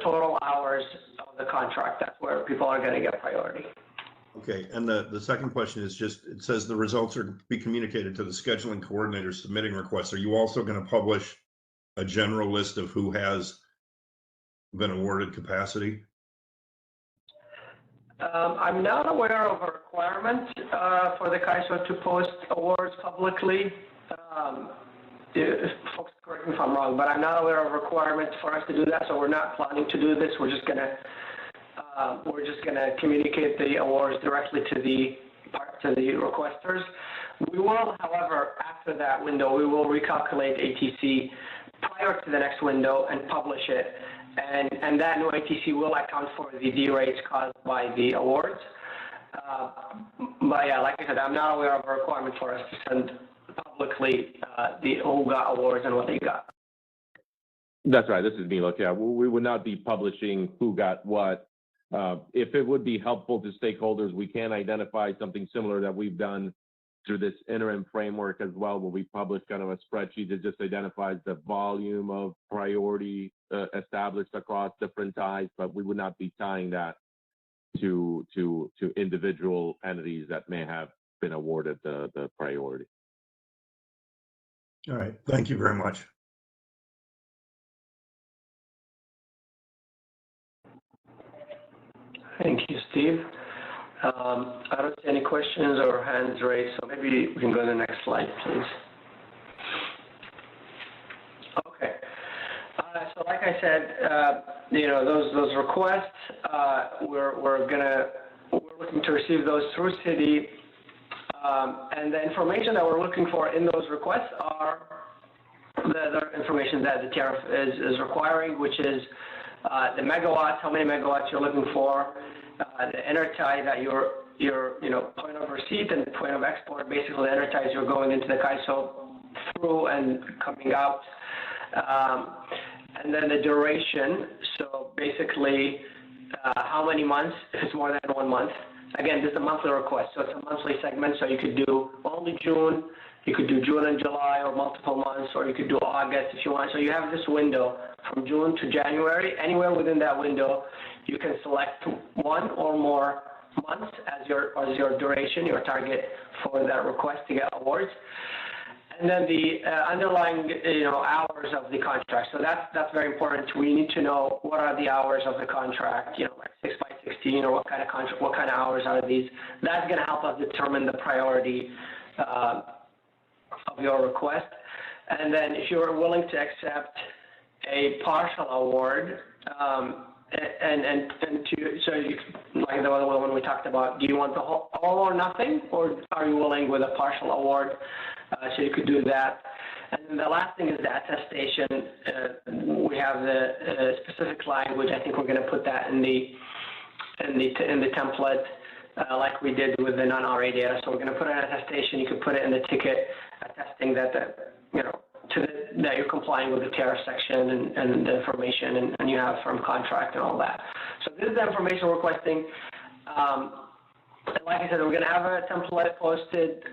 S4: total hours of the contract. That's where people are going to get priority.
S8: Okay, and the second question is just, it says the results are to be communicated to the scheduling coordinator submitting requests. Are you also going to publish a general list of who has been awarded capacity?
S4: I'm not aware of a requirement for the CAISO to post awards publicly. Folks, correct me if I'm wrong, but I'm not aware of requirements for us to do that, so we're not planning to do this. We're just gonna communicate the awards directly to the requesters. We will, however, after that window, we will recalculate ATC prior to the next window and publish it. And that new ATC will account for the derates caused by the awards. But yeah, like I said, I'm not aware of a requirement for us to send publicly the who got awards and what they got.
S2: That's right. This is Milos. Yeah, we would not be publishing who got what. If it would be helpful to stakeholders, we can identify something similar that we've done through this interim framework as well, where we publish kind of a spreadsheet that just identifies the volume of priority established across different ties, but we would not be tying that to individual entities that may have been awarded the priority.
S8: All right, thank you very much.
S4: Thank you, Steve. I don't see any questions or hands raised, so maybe we can go to the next slide, please. Okay. So like I said, you know, those requests, we're looking to receive those through Citi, and the information that we're looking for in those requests are the information that the tariff is requiring, which is the megawatts, how many megawatts you're looking for, the intertie that your you know, point of receipt and point of export, basically the interties you're going into the CAISO through and coming out, and then the duration. So basically, how many months, if it's more than 1 month. Again, this is a monthly request, so it's a monthly segment, so you could do only June, you could do June and July or multiple months, or you could do August if you want. So you have this window from June to January. Anywhere within that window, you can select 1 or more months as your duration, your target for that request to get awards. And then the underlying, you know, hours of the contract. So that's very important. We need to know what are the hours of the contract, you know, like 6 by 16, or what kind of contract, what kind of hours are these. That's going to help us determine the priority of your request. And then if you're willing to accept a partial award, so you, like the other one we talked about, do you want the all or nothing, or are you willing with a partial award? So you could do that. And then the last thing is the attestation. We have the specific language. I think we're going to put that in the template, like we did with the non-RA data. So we're going to put an attestation. You can put it in the ticket, attesting that you know, that you're complying with the tariff section and the information and you have firm contract and all that. So this is the information we're requesting. Like I said, we're going to have a template posted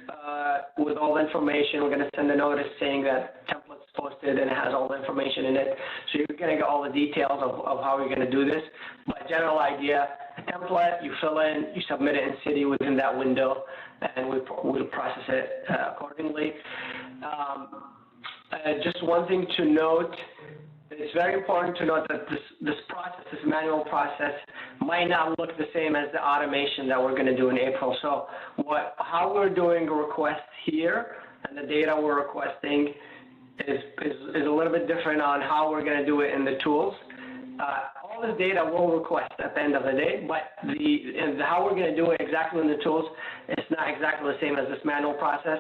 S4: with all the information. We're going to send a notice saying that template's posted and it has all the information in it. So you're going to get all the details of how we're going to do this. But general idea, a template, you fill in, you submit it in Citi within that window, and we'll process it accordingly. Just one thing to note, it's very important to note that this process, this manual process, might not look the same as the automation that we're going to do in April. So how we're doing a request here and the data we're requesting is a little bit different on how we're going to do it in the tools. All this data we'll request at the end of the day, but how we're going to do it exactly in the tools is not exactly the same as this manual process.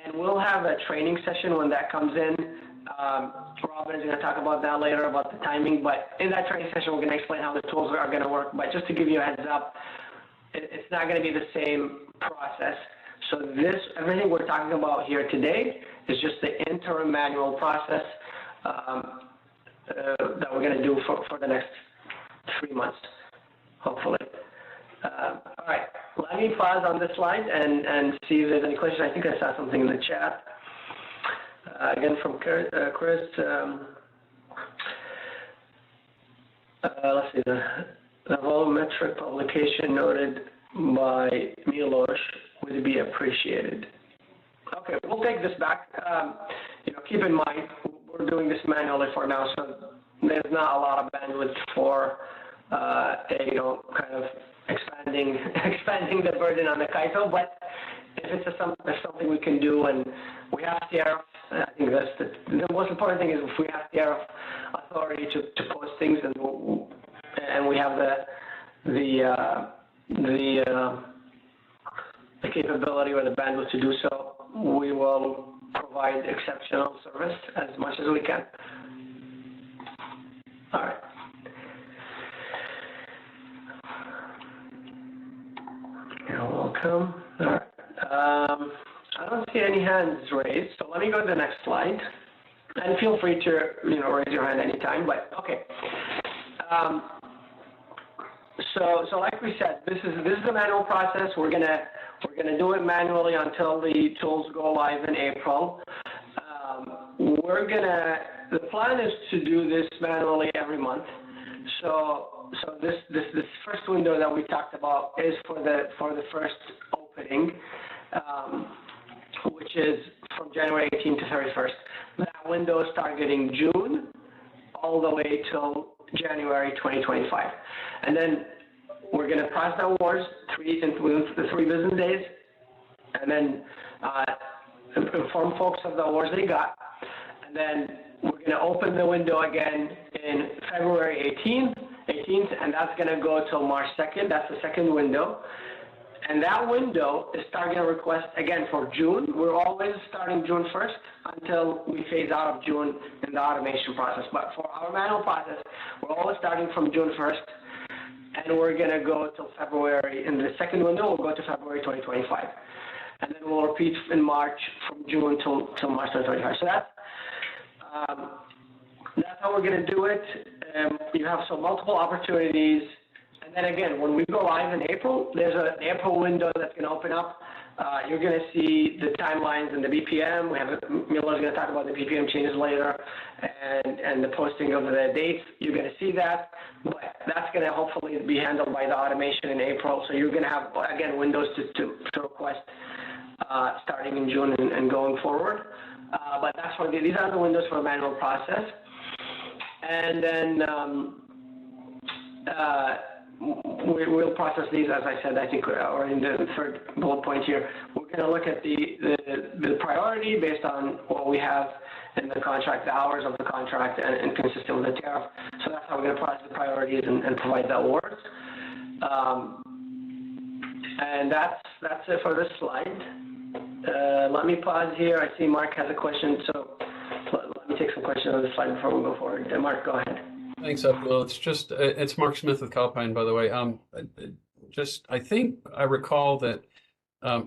S4: And we'll have a training session when that comes in. Robin is going to talk about that later, about the timing, but in that training session, we're going to explain how the tools are going to work. But just to give you a heads up, it's not going to be the same process. So everything we're talking about here today is just the interim manual process that we're going to do for the next 3 months, hopefully. All right, let me pause on this slide and see if there's any questions. I think I saw something in the chat. Again, from Chris, let's see, the volumetric publication noted by Milos would be appreciated. Okay, we'll take this back. You know, keep in mind, we're doing this manually for now, so there's not a lot of bandwidth for kind of expanding the burden on the CAISO. But if it's something we can do, and we have TRF, I think that's the most important thing is if we have TRF authority to post things, and we have the capability or the bandwidth to do so, we will provide exceptional service as much as we can. All right. You're welcome. All right. I don't see any hands raised, so let me go to the next slide. And feel free to raise your hand anytime. But okay. So like we said, this is a manual process. We're gonna do it manually until the tools go live in April. The plan is to do this manually every month. So this first window that we talked about is for the first opening, which is from January 18th to 31st. That window is targeting June all the way till January 2025, and then we're going to process the awards within the 3 business days, and then inform folks of the awards they got, and then we're going to open the window again in February 18th, and that's going to go till March 2nd. That's the second window. And that window is targeting requests again for June. We're always starting June 1st until we phase out of June in the automation process. But for our manual process, we're always starting from June 1st, and we're going to go till February. In the second window, we'll go to February 2025. And then we'll repeat in March from June till March 2025. So that's how we're going to do it. You have multiple opportunities. And then again, when we go live in April, there's an April window that's going to open up. You're going to see the timelines and the BPM. Mila's going to talk about the BPM changes later, and the posting of the dates. You're going to see that, but that's going to hopefully be handled by the automation in April. So you're going to have, again, windows to request starting in June and going forward. But these are the windows for a manual process. And then we'll process these, as I said, I think, or in the third bullet point here. We're going to look at the priority based on what we have in the contract, the hours of the contract, and consistent with the tariff. So that's how we're going to process the priorities and provide the awards. And that's it for this slide. Let me pause here. I see Mark has a question, so let me take some questions on this slide before we go forward. Mark, go ahead.
S5: Thanks, Abdul. It's Mark Smith with Calpine, by the way. I think I recall that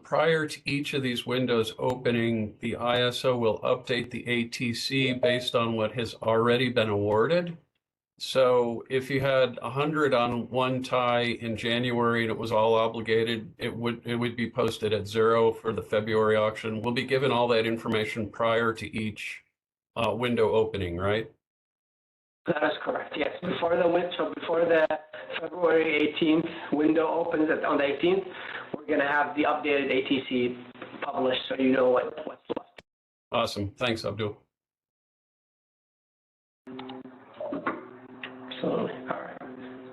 S5: prior to each of these windows opening, the ISO will update the ATC based on what has already been awarded. So if you had 100 on one tie in January and it was all obligated, it would be posted at 0 for the February auction. We'll be given all that information prior to each window opening, right?
S4: That is correct, yes. Before the February 18th window opens on the 18th, we're going to have the updated ATC published so you know what's left.
S5: Awesome. Thanks, Abdul.
S4: Absolutely. All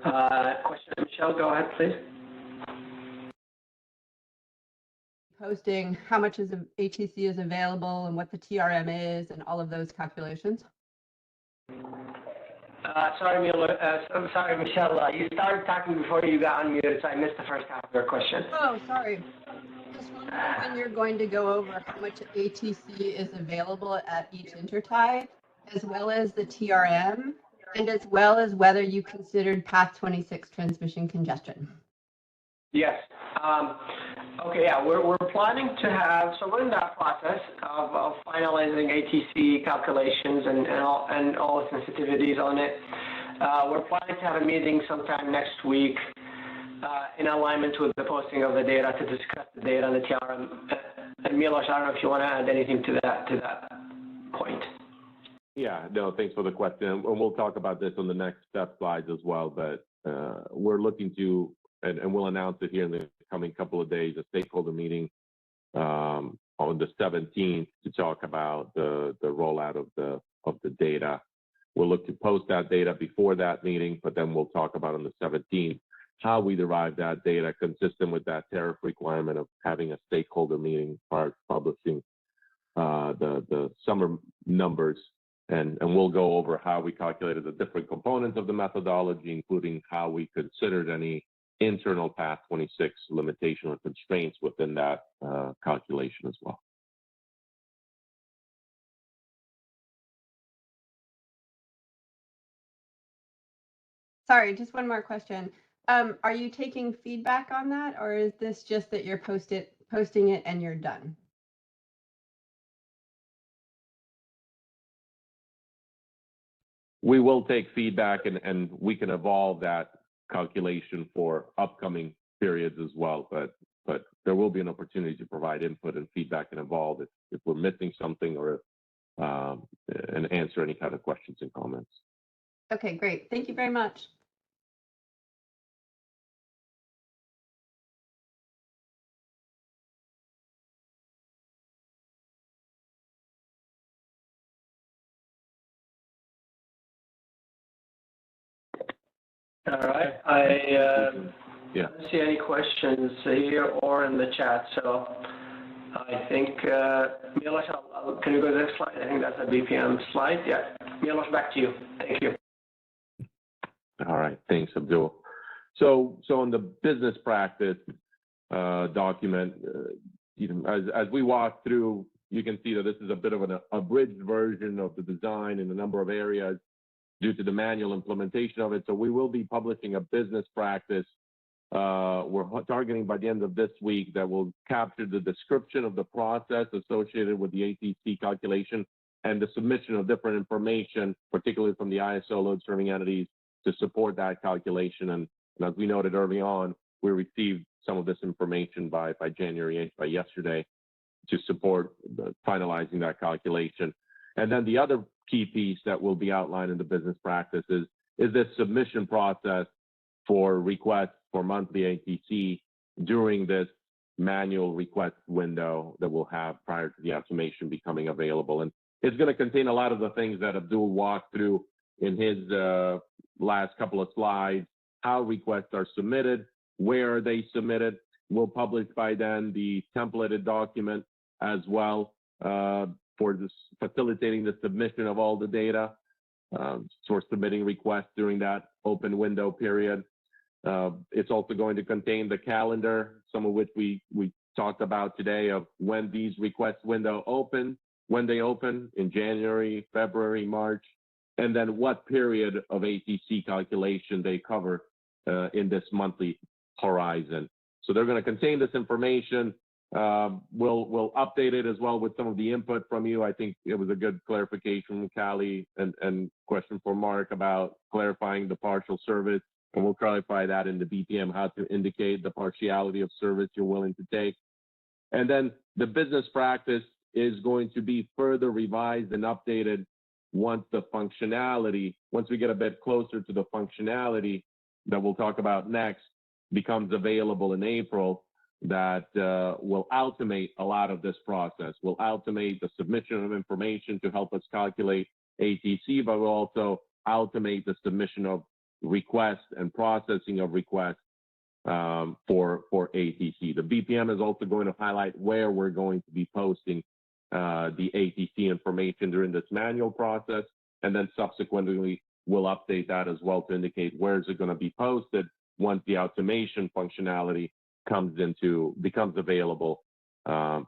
S4: right. Question, Michelle, go ahead, please.
S9: Posting how much ATC is available and what the TRM is and all of those calculations?
S4: Sorry, Michelle. You started talking before you got unmuted, so I missed the first half of your question.
S9: Oh, sorry. Just wondering when you're going to go over how much ATC is available at each intertie, as well as the TRM, and as well as whether you considered Path 26 transmission congestion.
S4: Yes. Okay, yeah, we're planning to have, so we're in that process of finalizing ATC calculations and all the sensitivities on it. We're planning to have a meeting sometime next week in alignment with the posting of the data to discuss the data and the TRM. And Milos, I don't know if you want to add anything to that point.
S2: Yeah, no, thanks for the question. And we'll talk about this on the next step slides as well, but we're looking to, and we'll announce it here in the coming couple of days, a stakeholder meeting on the 17th to talk about the rollout of the data. We'll look to post that data before that meeting, but then we'll talk about on the 17th how we derive that data consistent with that tariff requirement of having a stakeholder meeting prior to publishing the summer numbers. And we'll go over how we calculated the different components of the methodology, including how we considered any internal Path 26 limitation or constraints within that calculation as well.
S9: Sorry, just one more question. Are you taking feedback on that, or is this just that you're posting it and you're done?
S2: We will take feedback and we can evolve that calculation for upcoming periods as well, but there will be an opportunity to provide input and feedback and evolve if we're missing something or and answer any kind of questions and comments.
S9: Okay, great. Thank you very much.
S4: All right, I don't see any questions here or in the chat, so I think, Milos, can you go to the next slide? I think that's a BPM slide. Yeah, Milos, back to you. Thank you.
S2: All right, thanks, Abdul. So on the business practice document, as we walk through, you can see that this is a bit of an abridged version of the design in a number of areas due to the manual implementation of it. So we will be publishing a business practice. We're targeting by the end of this week that will capture the description of the process associated with the ATC calculation and the submission of different information, particularly from the ISO load serving entities, to support that calculation. And as we noted early on, we received some of this information by January 8th, by yesterday, to support finalizing that calculation. And then the other key piece that will be outlined in the business practices is this submission process for requests for monthly ATC during this manual request window that we'll have prior to the automation becoming available. And it's going to contain a lot of the things that Abdul walked through in his last couple of slides, how requests are submitted, where are they submitted. We'll publish by then the templated document as well for this, facilitating the submission of all the data, for submitting requests during that open window period. It's also going to contain the calendar, some of which we talked about today, of when these request window open, when they open in January, February, March, and then what period of ATC calculation they cover in this monthly horizon. So they're going to contain this information. We'll update it as well with some of the input from you. I think it was a good clarification from Callie and question for Mark about clarifying the partial service. And we'll clarify that in the BPM, how to indicate the partiality of service you're willing to take. And then the business practice is going to be further revised and updated once the functionality, once we get a bit closer to the functionality that we'll talk about next, becomes available in April, that will automate a lot of this process. Will automate the submission of information to help us calculate ATC, but will also automate the submission of requests and processing of requests for ATC. The BPM is also going to highlight where we're going to be posting the ATC information during this manual process, and then subsequently we'll update that as well to indicate where is it going to be posted once the automation functionality becomes available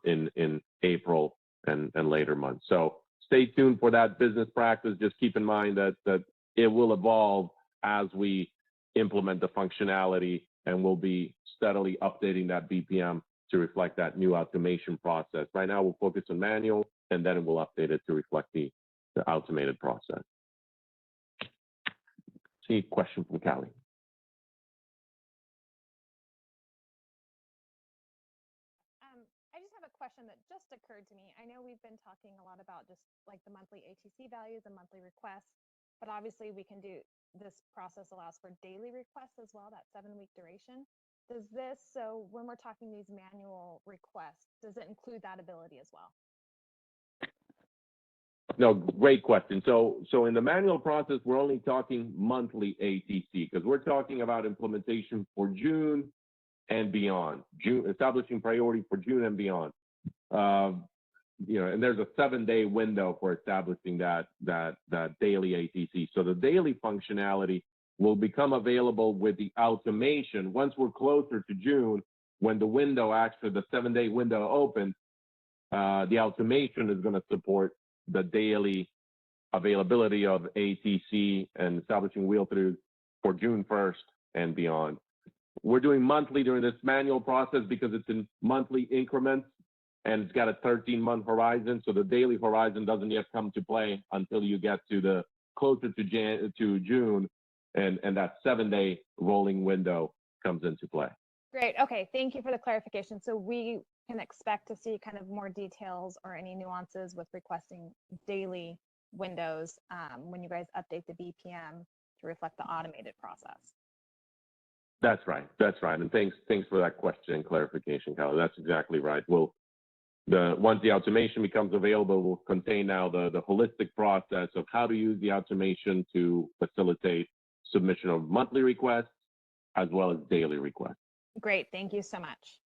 S2: in April and later months. So stay tuned for that business practice. Just keep in mind that it will evolve as we implement the functionality, and we'll be steadily updating that BPM to reflect that new automation process. Right now, we'll focus on manual, and then we'll update it to reflect the automated process. See, question from Callie.
S6: I just have a question that just occurred to me. I know we've been talking a lot about just like the monthly ATC values and monthly requests, but obviously we can do, this process allows for daily requests as well, that 7-week duration. Does this, so when we're talking these manual requests, does it include that ability as well?
S2: no, great question. So in the manual process, we're only talking monthly ATC because we're talking about implementation for June and beyond. Establishing priority for June and beyond. And there's a 7-day window for establishing that daily ATC. So the daily functionality will become available with the automation once we're closer to June, when the window, actually the 7-day window opens. The automation is going to support the daily availability of ATC and establishing wheel-throughs for June 1st and beyond. We're doing monthly during this manual process because it's in monthly increments and it's got a 13-month horizon. So the daily horizon doesn't yet come to play until you get to the closer to June, and that 7-day rolling window comes into play.
S6: Great. Okay. Thank you for the clarification. So we can expect to see kind of more details or any nuances with requesting daily windows when you guys update the BPM to reflect the automated process.
S2: That's right. That's right. And thanks for that question and clarification, Kyle. That's exactly right. Once the automation becomes available, we'll contain now the holistic process of how to use the automation to facilitate submission of monthly requests as well as daily requests.
S6: Great. Thank you so much.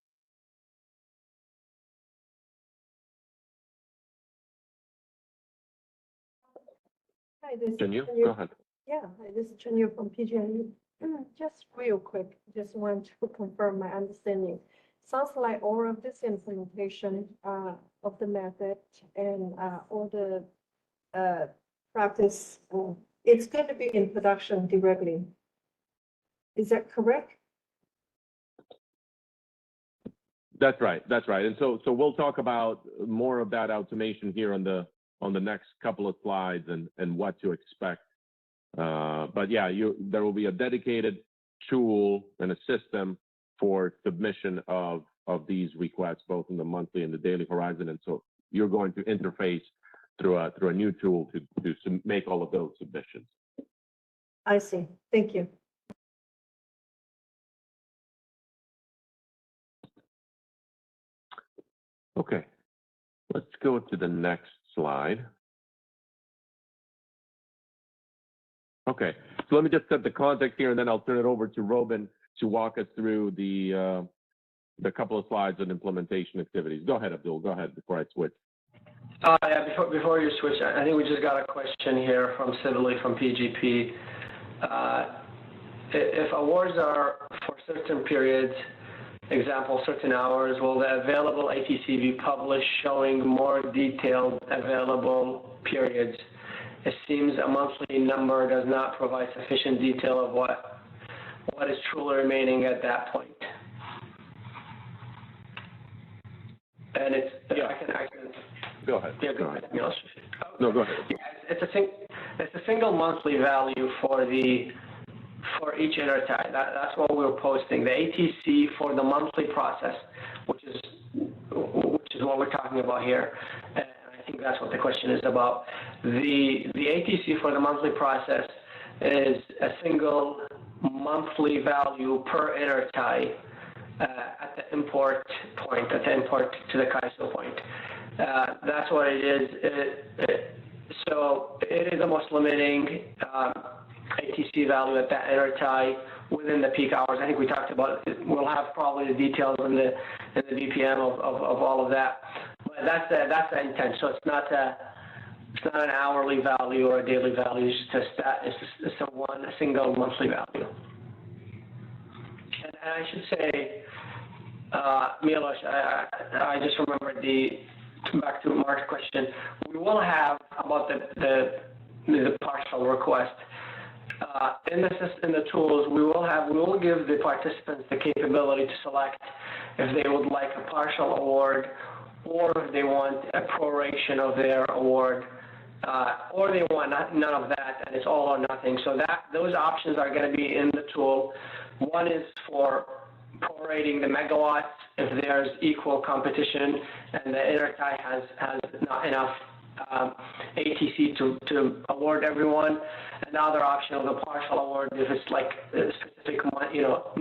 S7: Hi, this is
S2: Chanyu,
S7: Chanyu.
S2: go ahead.
S7: Yeah, hi, this is Chanyu from PG&E. Just real quick, just want to confirm my understanding. Sounds like all of this implementation of the method and all the practice, it's going to be in production directly. Is that correct?
S2: That's right. That's right. And so we'll talk about more of that automation here on the next couple of slides and what to expect. But yeah, there will be a dedicated tool and a system for submission of these requests, both in the monthly and the daily horizon. And so you're going to interface through a new tool to make all of those submissions.
S7: I see. Thank you.
S2: Okay, let's go to the next slide. Okay, so let me just set the context here, and then I'll turn it over to Robin to walk us through the couple of slides on implementation activities. Go ahead, Abdul. Go ahead before I switch.
S4: Yeah, before you switch, I think we just got a question here from Sibley from PGP. If awards are for certain periods, example, certain hours, will the available ATC be published showing more detailed available periods? It seems a monthly number does not provide sufficient detail of what is truly remaining at that point. And it's,
S2: yeah.
S4: I can
S2: go ahead.
S4: Yeah, go ahead.
S2: No, go ahead.
S4: Yeah, it's a single monthly value for each intertie. That's what we're posting. The ATC for the monthly process, which is what we're talking about here. And I think that's what the question is about. The ATC for the monthly process is a single monthly value per intertie at the import point, at the import to the CAISO point. That's what it is. So it is the most limiting ATC value at that intertie within the peak hours. I think we talked about it. We'll have probably the details in the BPM of all of that. But that's the intent. So it's not an hourly value or a daily value. It's just a single monthly value. And I should say, Milos, I just remembered back to Mark's question. We will have about the partial request. In the tools, we will give the participants the capability to select if they would like a partial award, or if they want a proration of their award, or they want none of that, and it's all or nothing. So those options are going to be in the tool. One is for prorating the megawatts if there's equal competition and the intertie has not enough ATC to award everyone. Another option of the partial award if it's like a specific month,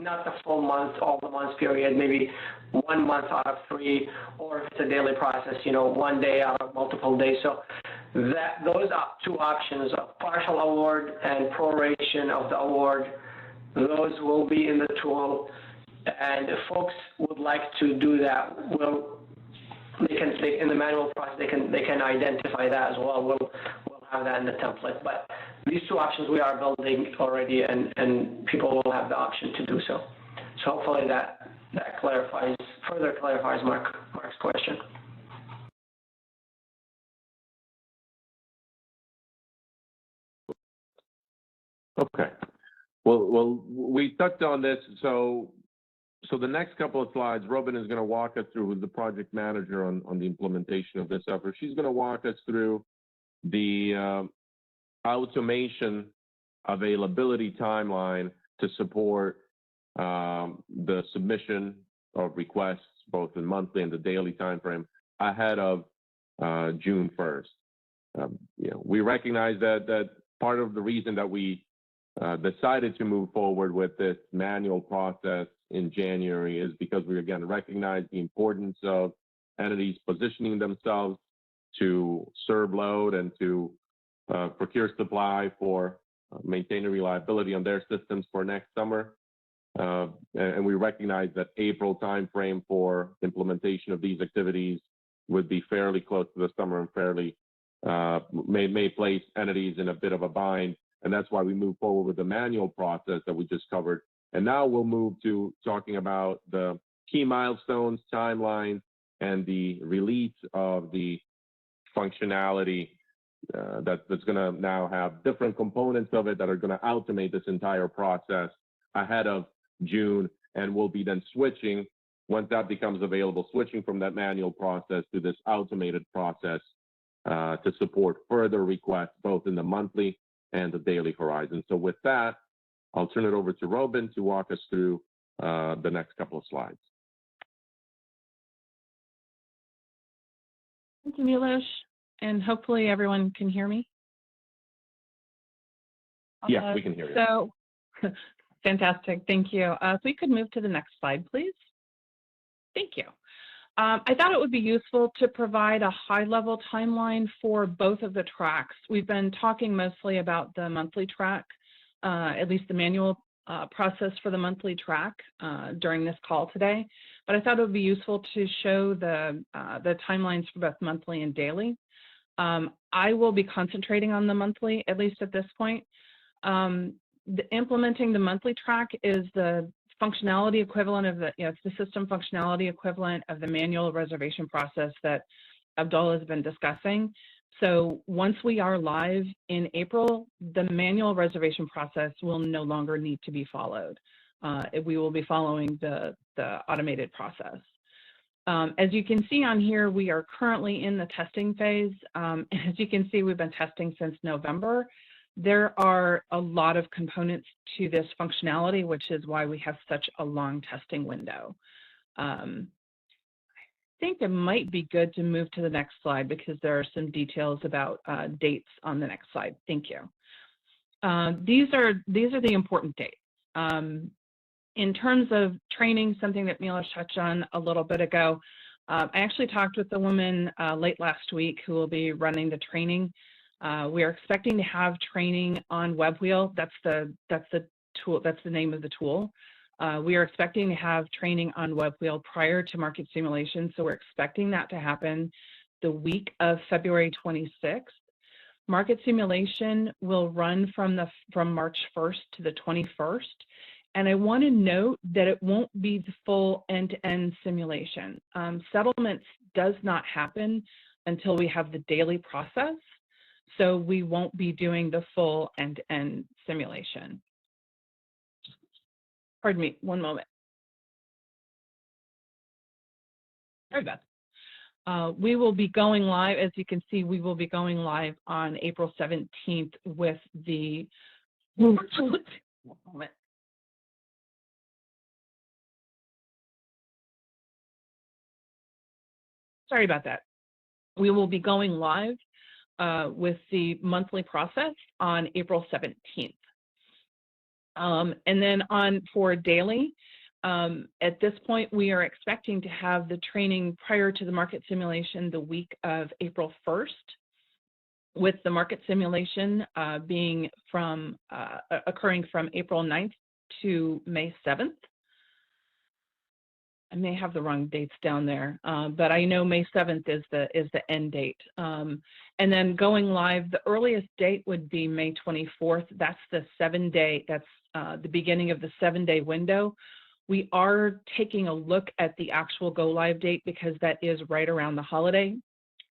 S4: not the full month, all the months period, maybe 1 month out of 3, or if it's a daily process, 1 day out of multiple days. So that those two options of partial award and proration of the award, those will be in the tool. And if folks would like to do that, they in the manual process, they can identify that as well. We'll have that in the template. But these two options we are building already, and people will have the option to do so. So hopefully that further clarifies Mark's question.
S2: Okay. Well, we touched on this. So the next couple of slides, Robin is going to walk us through, who's the project manager on the implementation of this effort. She's going to walk us through the automation availability timeline to support the submission of requests, both in monthly and the daily timeframe, ahead of June 1st. We recognize that part of the reason that we decided to move forward with this manual process in January is because we, again, recognize the importance of entities positioning themselves to serve load and to procure supply for maintaining reliability on their systems for next summer. And we recognize that April timeframe for implementation of these activities would be fairly close to the summer and fairly may place entities in a bit of a bind. And that's why we move forward with the manual process that we just covered. And now we'll move to talking about the key milestones, timelines, and the release of the functionality that's going to now have different components of it that are going to automate this entire process ahead of June. And we'll be then switching, once that becomes available, switching from that manual process to this automated process to support further requests, both in the monthly and the daily horizon. So with that, I'll turn it over to Robin to walk us through the next couple of slides.
S10: Thank you, Milos, and hopefully everyone can hear me.
S2: Yes, we can hear you.
S10: So, fantastic, thank you. If we could move to the next slide, please. Thank you. I thought it would be useful to provide a high-level timeline for both of the tracks. We've been talking mostly about the monthly track, at least the manual process for the monthly track during this call today. But I thought it would be useful to show the timelines for both monthly and daily. I will be concentrating on the monthly, at least at this point. Implementing the monthly track is the functionality equivalent of it's the system functionality equivalent of the manual reservation process that Abdullah has been discussing. So once we are live in April, the manual reservation process will no longer need to be followed. We will be following the automated process. As you can see on here, we are currently in the testing phase. As you can see, we've been testing since November. There are a lot of components to this functionality, which is why we have such a long testing window. I think it might be good to move to the next slide because there are some details about dates on the next slide. Thank you. These are the important dates. In terms of training, something that Milos touched on a little bit ago, I actually talked with the woman late last week who will be running the training. We are expecting to have training on WebWheel. That's the tool. That's the name of the tool. We are expecting to have training on WebWheel prior to market simulation. So we're expecting that to happen the week of February 26th. Market simulation will run from March 1st to the 21st. And I want to note that it won't be the full end-to-end simulation. Settlements does not happen until we have the daily process. So we won't be doing the full end-to-end simulation. Pardon me, one moment. Sorry about that. We will be going live, as you can see, we will be going live on April 17th with the, one moment. Sorry about that. We will be going live with the monthly process on April 17th. And then for daily, at this point, we are expecting to have the training prior to the market simulation the week of April 1st. with the market simulation being from occurring from April 9th to May 7th. I may have the wrong dates down there, but I know May 7th is the end date. And then going live, the earliest date would be May 24th. That's the 7-day, that's the beginning of the 7-day window. We are taking a look at the actual go live date because that is right around the holiday.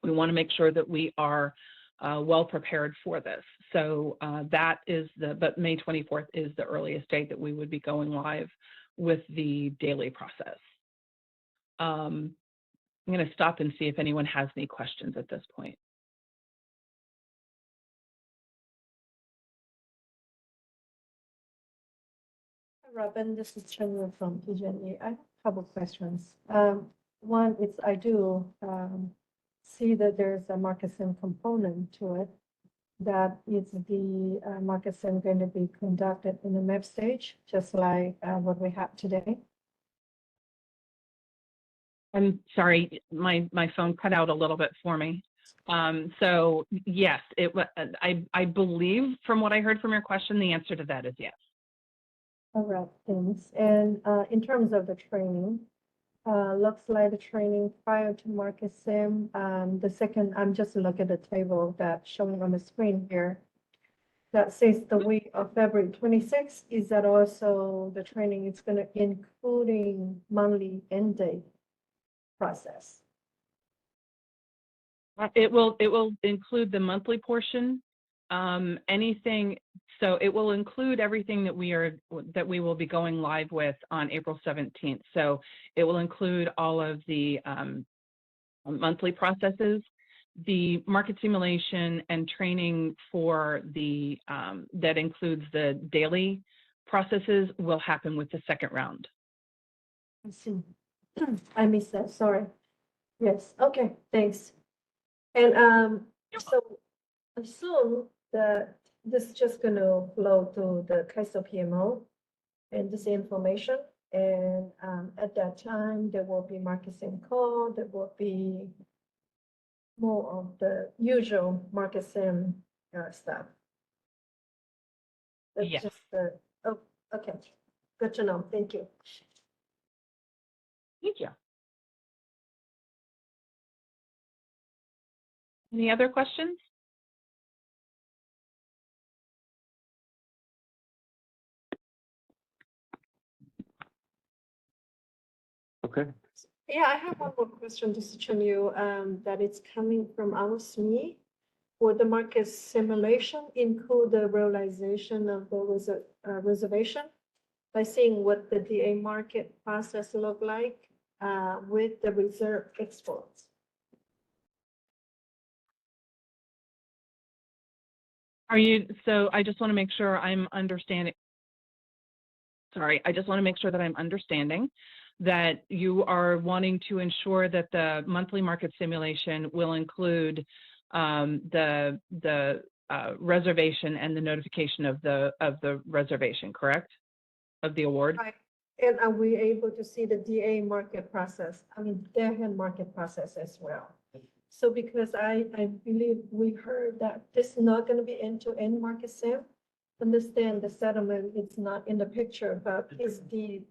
S10: We want to make sure that we are well prepared for this. So that is but May 24th is the earliest date that we would be going live with the daily process. I'm going to stop and see if anyone has any questions at this point.
S7: Robin, this is Chen from PG&E. I have a couple questions. One is I do see that there's a market sim component to it. That is the market sim going to be conducted in the map stage, just like what we have today.
S10: I'm sorry, my phone cut out a little bit for me. So yes, I believe from what I heard from your question, the answer to that is yes.
S7: All right, thanks. And in terms of the training, looks like the training prior to market sim, the second, I'm just looking at the table that's showing on the screen here. That says the week of February 26th. Is that also the training is going to including monthly end date process?
S10: It will include the monthly portion. Anything, so it will include everything that we will be going live with on April 17th. So it will include all of the monthly processes, the market simulation and training for the that includes the daily processes will happen with the second round.
S7: I see. I missed that, sorry. Yes, okay, thanks. And so assume that this is just gonna flow to the CAISO PMO and this information. And at that time, there will be market sim call, there will be more of the usual market sim stuff. That's
S10: Yes.
S7: just the, oh, okay, good to know, thank you.
S10: Thank you. Any other questions?
S2: Okay.
S7: Yeah, I have one more question, just to show you that it's coming from our SME. Would the market simulation include the realization of the reservation by seeing what the DA market process look like with the reserve exports?
S10: So I just want to make sure I'm understanding. Sorry, I just want to make sure that I'm understanding that you are wanting to ensure that the monthly market simulation will include the reservation and the notification of the reservation, correct? Of the award?
S7: Right. And are we able to see the DA market process? I mean, their hand market process as well. So because I believe we heard that this is not going to be end-to-end market sim. Understand the settlement, it's not in the picture, but is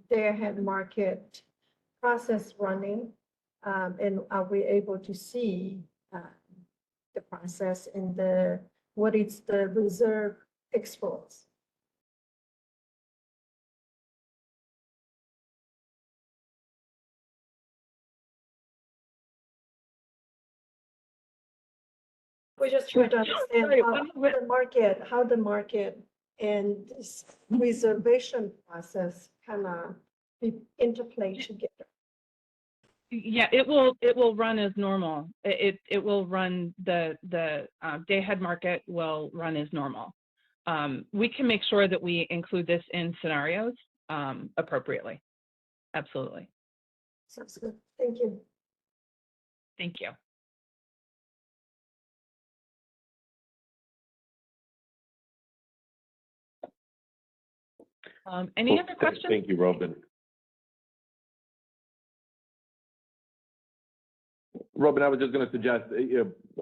S7: their hand market process running? And are we able to see the process and what is the reserve exports? We just try to understand how the market and this reservation process kind of interplay together.
S10: Yeah, it will run as normal. It will run the day ahead market will run as normal. We can make sure that we include this in scenarios appropriately. Absolutely.
S7: Sounds good. Thank you.
S10: Thank you. Any other questions?
S2: Thank you, Robin. Robin, I was just going to suggest,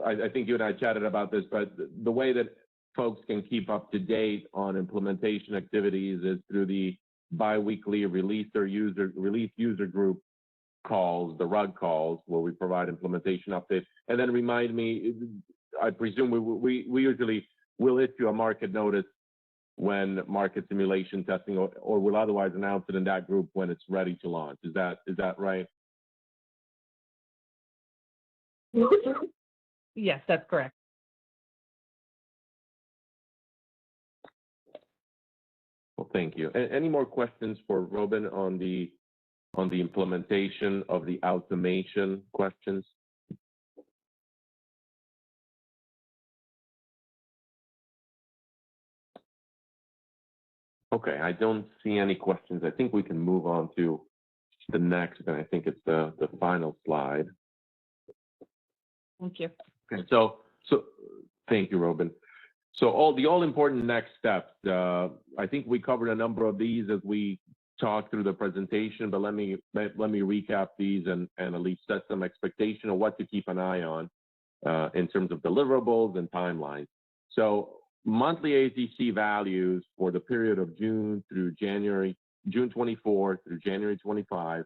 S2: I think you and I chatted about this, but the way that folks can keep up to date on implementation activities is through the biweekly release user group calls, the RUG calls, where we provide implementation updates. And then remind me, I presume we usually will issue a market notice when market simulation testing, or will otherwise announce it in that group when it's ready to launch. Is that right?
S10: Yes, that's correct.
S2: Well, thank you. Any more questions for Robin on the implementation of the automation questions? Okay, I don't see any questions. I think we can move on to the next, and I think it's the final slide.
S10: Thank you.
S2: Okay, so thank you, Robin. So all important next steps. I think we covered a number of these as we talked through the presentation, but let me recap these and at least set some expectation of what to keep an eye on in terms of deliverables and timelines. So monthly ATC values for the period of June 24 through January 25.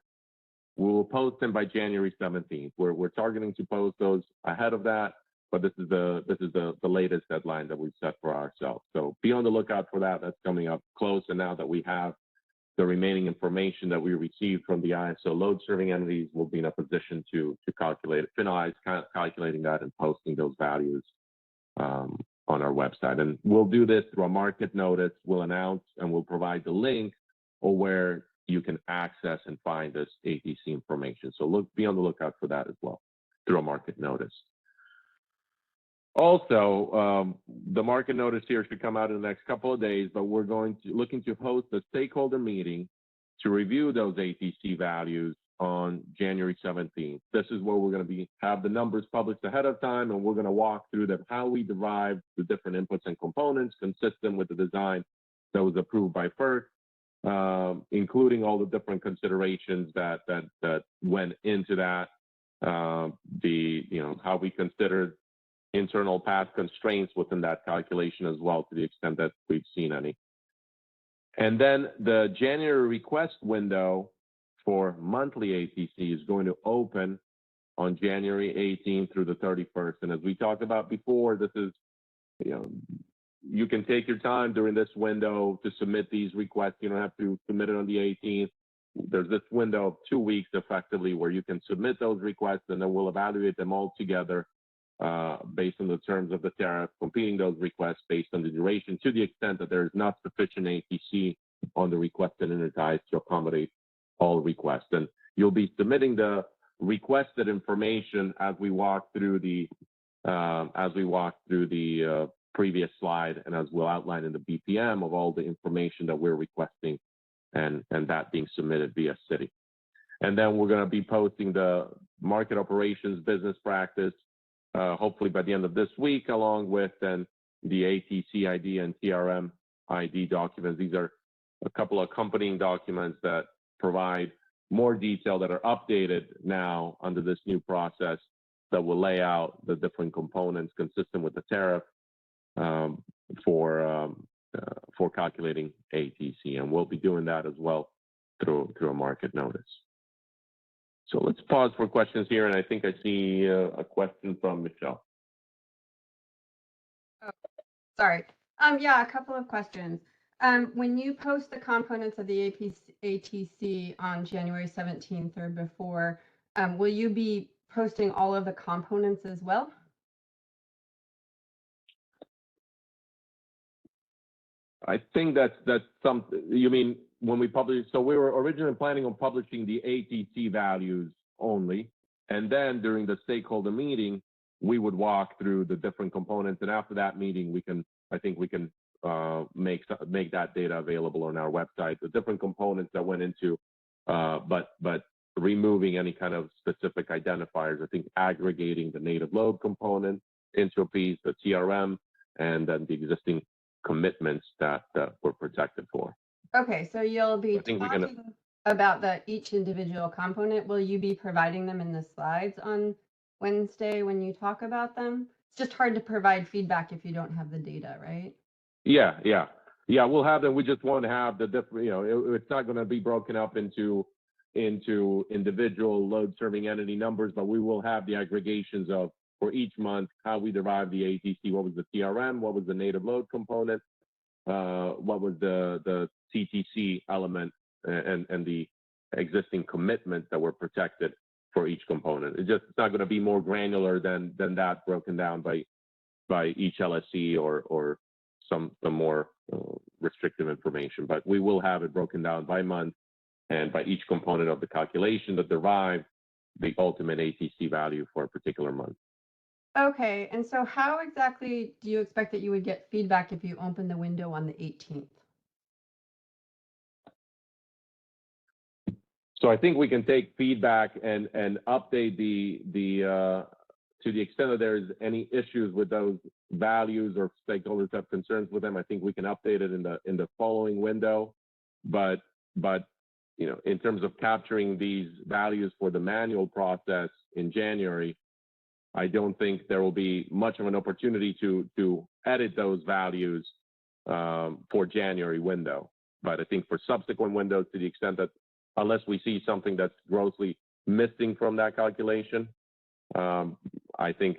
S2: We will post them by January 17th. We're targeting to post those ahead of that, but this is the latest deadline that we've set for ourselves. So be on the lookout for that. That's coming up close. And now that we have the remaining information that we received from the ISO load serving entities, we'll be in a position to finalize calculating that and posting those values on our website. And we'll do this through a market notice. We'll announce and we'll provide the link or where you can access and find this ATC information. So be on the lookout for that as well through a market notice. Also, the market notice here should come out in the next couple of days, but we're looking to host a stakeholder meeting to review those ATC values on January 17th. This is where we're going to have the numbers published ahead of time, and we're going to walk through how we derived the different inputs and components consistent with the design that was approved by FERC, including all the different considerations that went into that, how we considered internal path constraints within that calculation as well, to the extent that we've seen any. And then the January request window for monthly ATC is going to open on January 18th through the 31st. And as we talked about before, this is, you can take your time during this window to submit these requests. You don't have to submit it on the 18th. There's this window of 2 weeks effectively where you can submit those requests, and then we'll evaluate them all together based on the terms of the tariff, competing those requests based on the duration, to the extent that there is not sufficient ATC on the requested interties to accommodate all requests. And you'll be submitting the requested information as we walk through the previous slide, and as we'll outline in the BPM of all the information that we're requesting and that being submitted via city. And then we're going to be posting the market operations business practice hopefully by the end of this week, along with then the ATC ID and TRM ID documents. These are a couple of accompanying documents that provide more detail, that are updated now under this new process, that will lay out the different components consistent with the tariff for calculating ATC. And we'll be doing that as well through a market notice. So let's pause for questions here, and I think I see a question from Michelle.
S9: Oh, sorry. Yeah, a couple of questions. When you post the components of the ATC on January 17th or before, will you be posting all of the components as well?
S2: I think that's something you mean when we publish. So we were originally planning on publishing the ATC values only, and then during the stakeholder meeting, we would walk through the different components. And after that meeting, I think we can make that data available on our website, the different components that went into, but removing any kind of specific identifiers. I think aggregating the native load component into a piece, the TRM, and then the existing commitments that we're protected for.
S9: Okay, so you'll be talking about each individual component. Will you be providing them in the slides on Wednesday when you talk about them? It's just hard to provide feedback if you don't have the data, right?
S2: Yeah, yeah. Yeah, we'll have them. We just want to have the different, it's not going to be broken up into individual load serving entity numbers, but we will have the aggregations of for each month how we derive the ATC, what was the TRM, what was the native load component, what was the CTC element, and the existing commitments that were protected for each component. It's not going to be more granular than that, broken down by each LSC or some more restrictive information. But we will have it broken down by month and by each component of the calculation that derive the ultimate ATC value for a particular month.
S9: Okay, and so how exactly do you expect that you would get feedback if you open the window on the 18th?
S2: So I think we can take feedback and update to the extent that there's any issues with those values or stakeholders have concerns with them. I think we can update it in the following window, but in terms of capturing these values for the manual process in January, I don't think there will be much of an opportunity to edit those values for January window. But I think for subsequent windows, to the extent that unless we see something that's grossly missing from that calculation, I think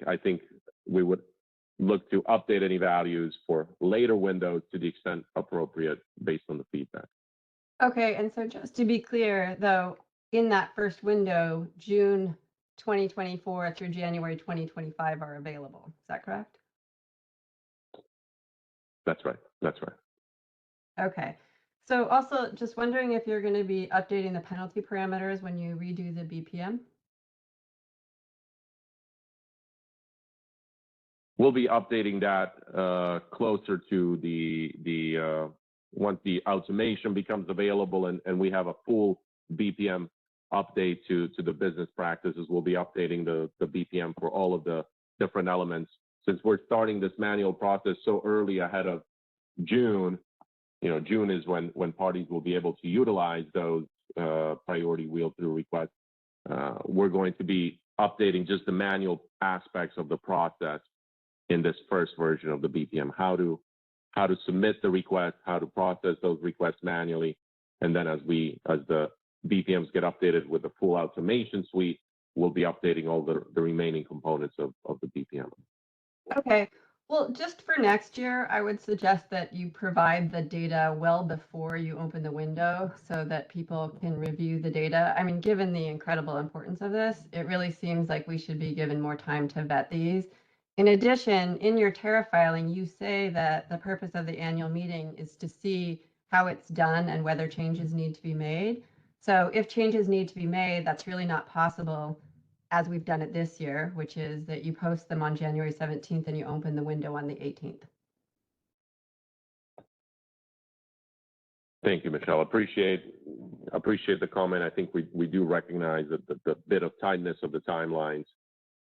S2: we would look to update any values for later windows to the extent appropriate based on the feedback.
S9: Okay, and so just to be clear, though, in that first window, June 2024 through January 2025 are available. Is that correct?
S2: That's right. That's right.
S9: Okay. So also just wondering if you're going to be updating the penalty parameters when you redo the BPM?
S2: We'll be updating that closer to the once the automation becomes available and we have a full BPM update to the business practices. We'll be updating the BPM for all of the different elements. Since we're starting this manual process so early ahead of June, June is when parties will be able to utilize those priority wheel through requests. We're going to be updating just the manual aspects of the process in this first version of the BPM, how to submit the request, how to process those requests manually, and then as the BPMs get updated with the full automation suite, we'll be updating all the remaining components of the BPM.
S9: Okay. Well, just for next year, I would suggest that you provide the data well before you open the window so that people can review the data. I mean, given the incredible importance of this, it really seems like we should be given more time to vet these. In addition, in your tariff filing, you say that the purpose of the annual meeting is to see how it's done and whether changes need to be made. So if changes need to be made, that's really not possible as we've done it this year, which is that you post them on January 17th and you open the window on the 18th.
S2: Thank you, Michelle. Appreciate the comment. I think we do recognize that the bit of tightness of the timelines,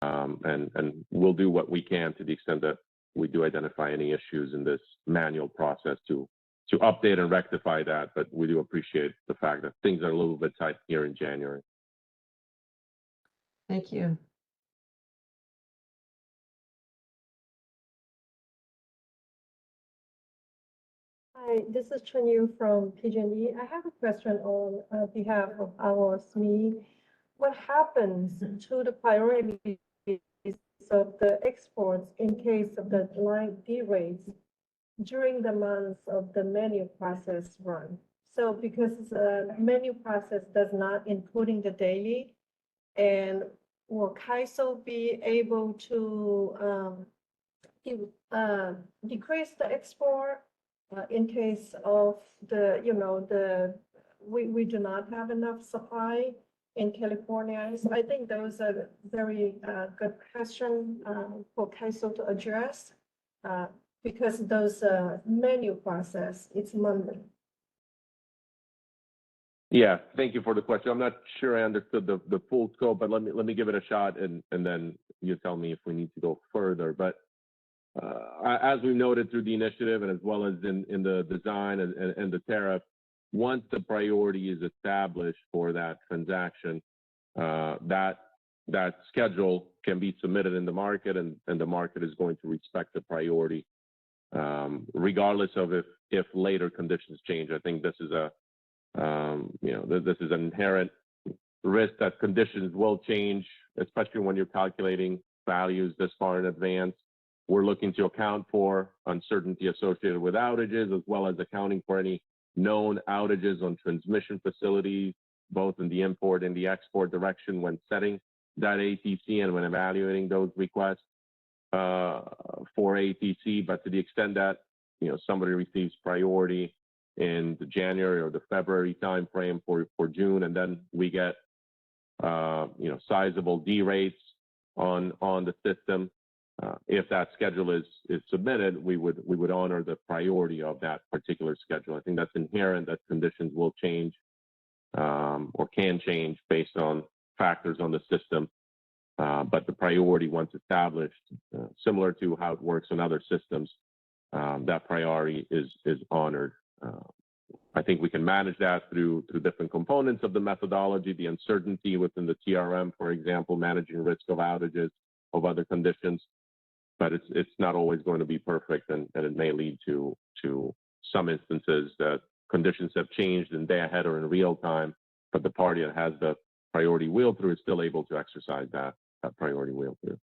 S2: and we'll do what we can to the extent that we do identify any issues in this manual process to update and rectify that. But we do appreciate the fact that things are a little bit tight here in January.
S9: Thank you.
S7: Hi, this is Chun Yu from PG&E. I have a question on behalf of our SME. What happens to the priority of the exports in case of the line derates during the months of the menu process run? So because the menu process does not including the daily, and will CAISO be able to decrease the export in case of we do not have enough supply in California? So I think those are very good question for CAISO to address because those menu process, it's monthly.
S2: Yeah, thank you for the question. I'm not sure I understood the full scope, but let me give it a shot and then you tell me if we need to go further. But as we noted through the initiative and as well as in the design and the tariff, once the priority is established for that transaction, that that schedule can be submitted in the market, and the market is going to respect the priority, regardless of if later conditions change. I think this is this is an inherent risk that conditions will change, especially when you're calculating values this far in advance. We're looking to account for uncertainty associated with outages, as well as accounting for any known outages on transmission facilities, both in the import and the export direction when setting that ATC and when evaluating those requests for ATC. But to the extent that somebody receives priority in the January or the February timeframe for June, and then we get sizable D rates on the system, if that schedule is submitted, we would honor the priority of that particular schedule. I think that's inherent, that conditions will change or can change based on factors on the system. But the priority, once established, similar to how it works on other systems, that priority is honored. I think we can manage that through different components of the methodology, the uncertainty within the TRM, for example, managing risk of outages, of other conditions. But it's not always going to be perfect, and it may lead to some instances that conditions have changed in day ahead or in real time, but the party that has the priority wheel through is still able to exercise that priority wheel through.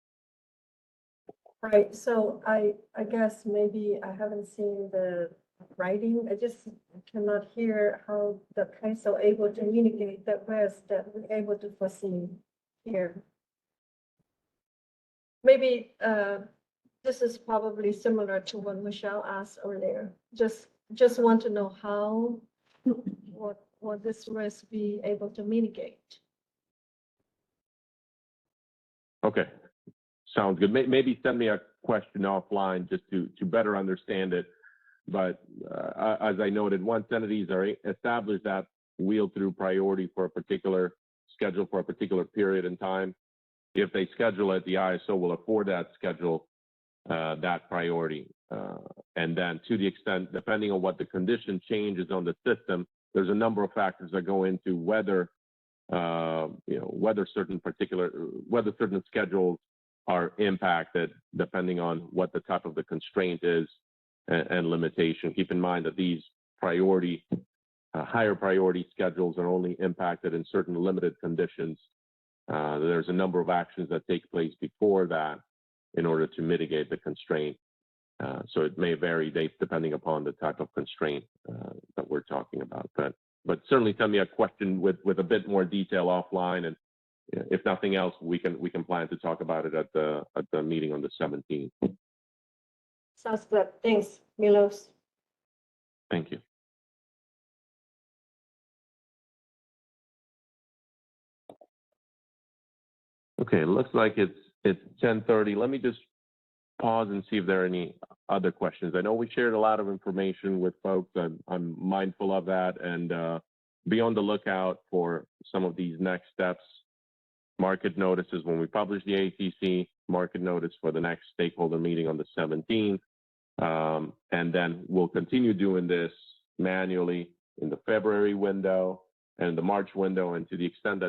S7: Right, so I guess maybe I haven't seen the writing. I just cannot hear how the council able to mitigate the risk that we're able to foresee here. Maybe this is probably similar to what Michelle asked earlier. Just want to know how what this risk be able to mitigate.
S2: Okay, sounds good. Maybe send me a question offline just to better understand it. But as I noted, once entities are established that wheel through priority for a particular schedule for a particular period in time, if they schedule it, the ISO will afford that schedule that priority. And then to the extent, depending on what the condition changes on the system, there's a number of factors that go into whether whether certain schedules are impacted, depending on what the type of the constraint is and limitation. Keep in mind that these higher priority schedules are only impacted in certain limited conditions. There's a number of actions that take place before that in order to mitigate the constraint. So it may vary depending upon the type of constraint that we're talking about. But certainly send me a question with a bit more detail offline, and if nothing else, we can plan to talk about it at the meeting on the 17th.
S7: Sounds good. Thanks, Milos.
S2: Thank you. Okay, it looks like it's 10:30. Let me just pause and see if there are any other questions. I know we shared a lot of information with folks. I'm mindful of that, and be on the lookout for some of these next steps. Market notices when we publish the ATC, market notice for the next stakeholder meeting on the 17th. And then we'll continue doing this manually in the February window and the March window. And to the extent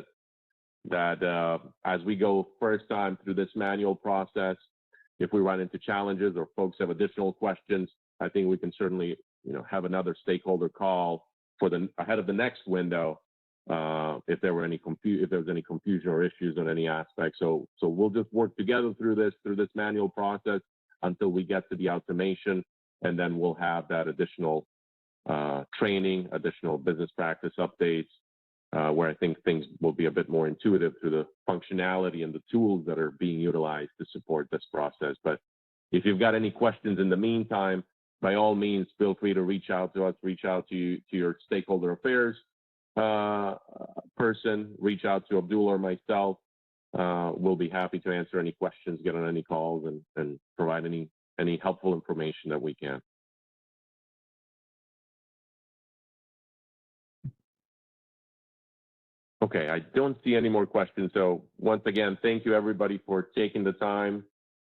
S2: that as we go first time through this manual process, if we run into challenges or folks have additional questions, I think we can certainly have another stakeholder call for ahead of the next window if there was any confusion or issues on any aspect. So we'll just work together through this manual process until we get to the automation, and then we'll have that additional training, additional business practice updates, where I think things will be a bit more intuitive through the functionality and the tools that are being utilized to support this process. But if you've got any questions in the meantime, by all means, feel free to reach out to us, reach out to your stakeholder affairs person, reach out to Abdul or myself. We'll be happy to answer any questions, get on any calls, and provide any helpful information that we can. Okay, I don't see any more questions. So once again, thank you everybody for taking the time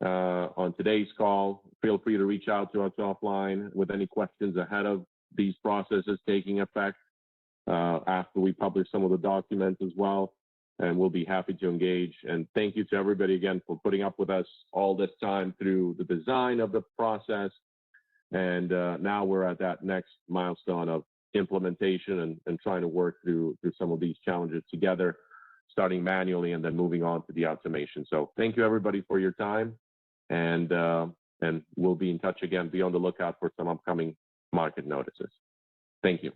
S2: on today's call. Feel free to reach out to us offline with any questions ahead of these processes taking effect after we publish some of the documents as well. and we'll be happy to engage. And thank you to everybody again for putting up with us all this time through the design of the process. And now we're at that next milestone of implementation and trying to work through some of these challenges together, starting manually and then moving on to the automation. So thank you everybody for your time, and we'll be in touch again. Be on the lookout for some upcoming market notices. Thank you.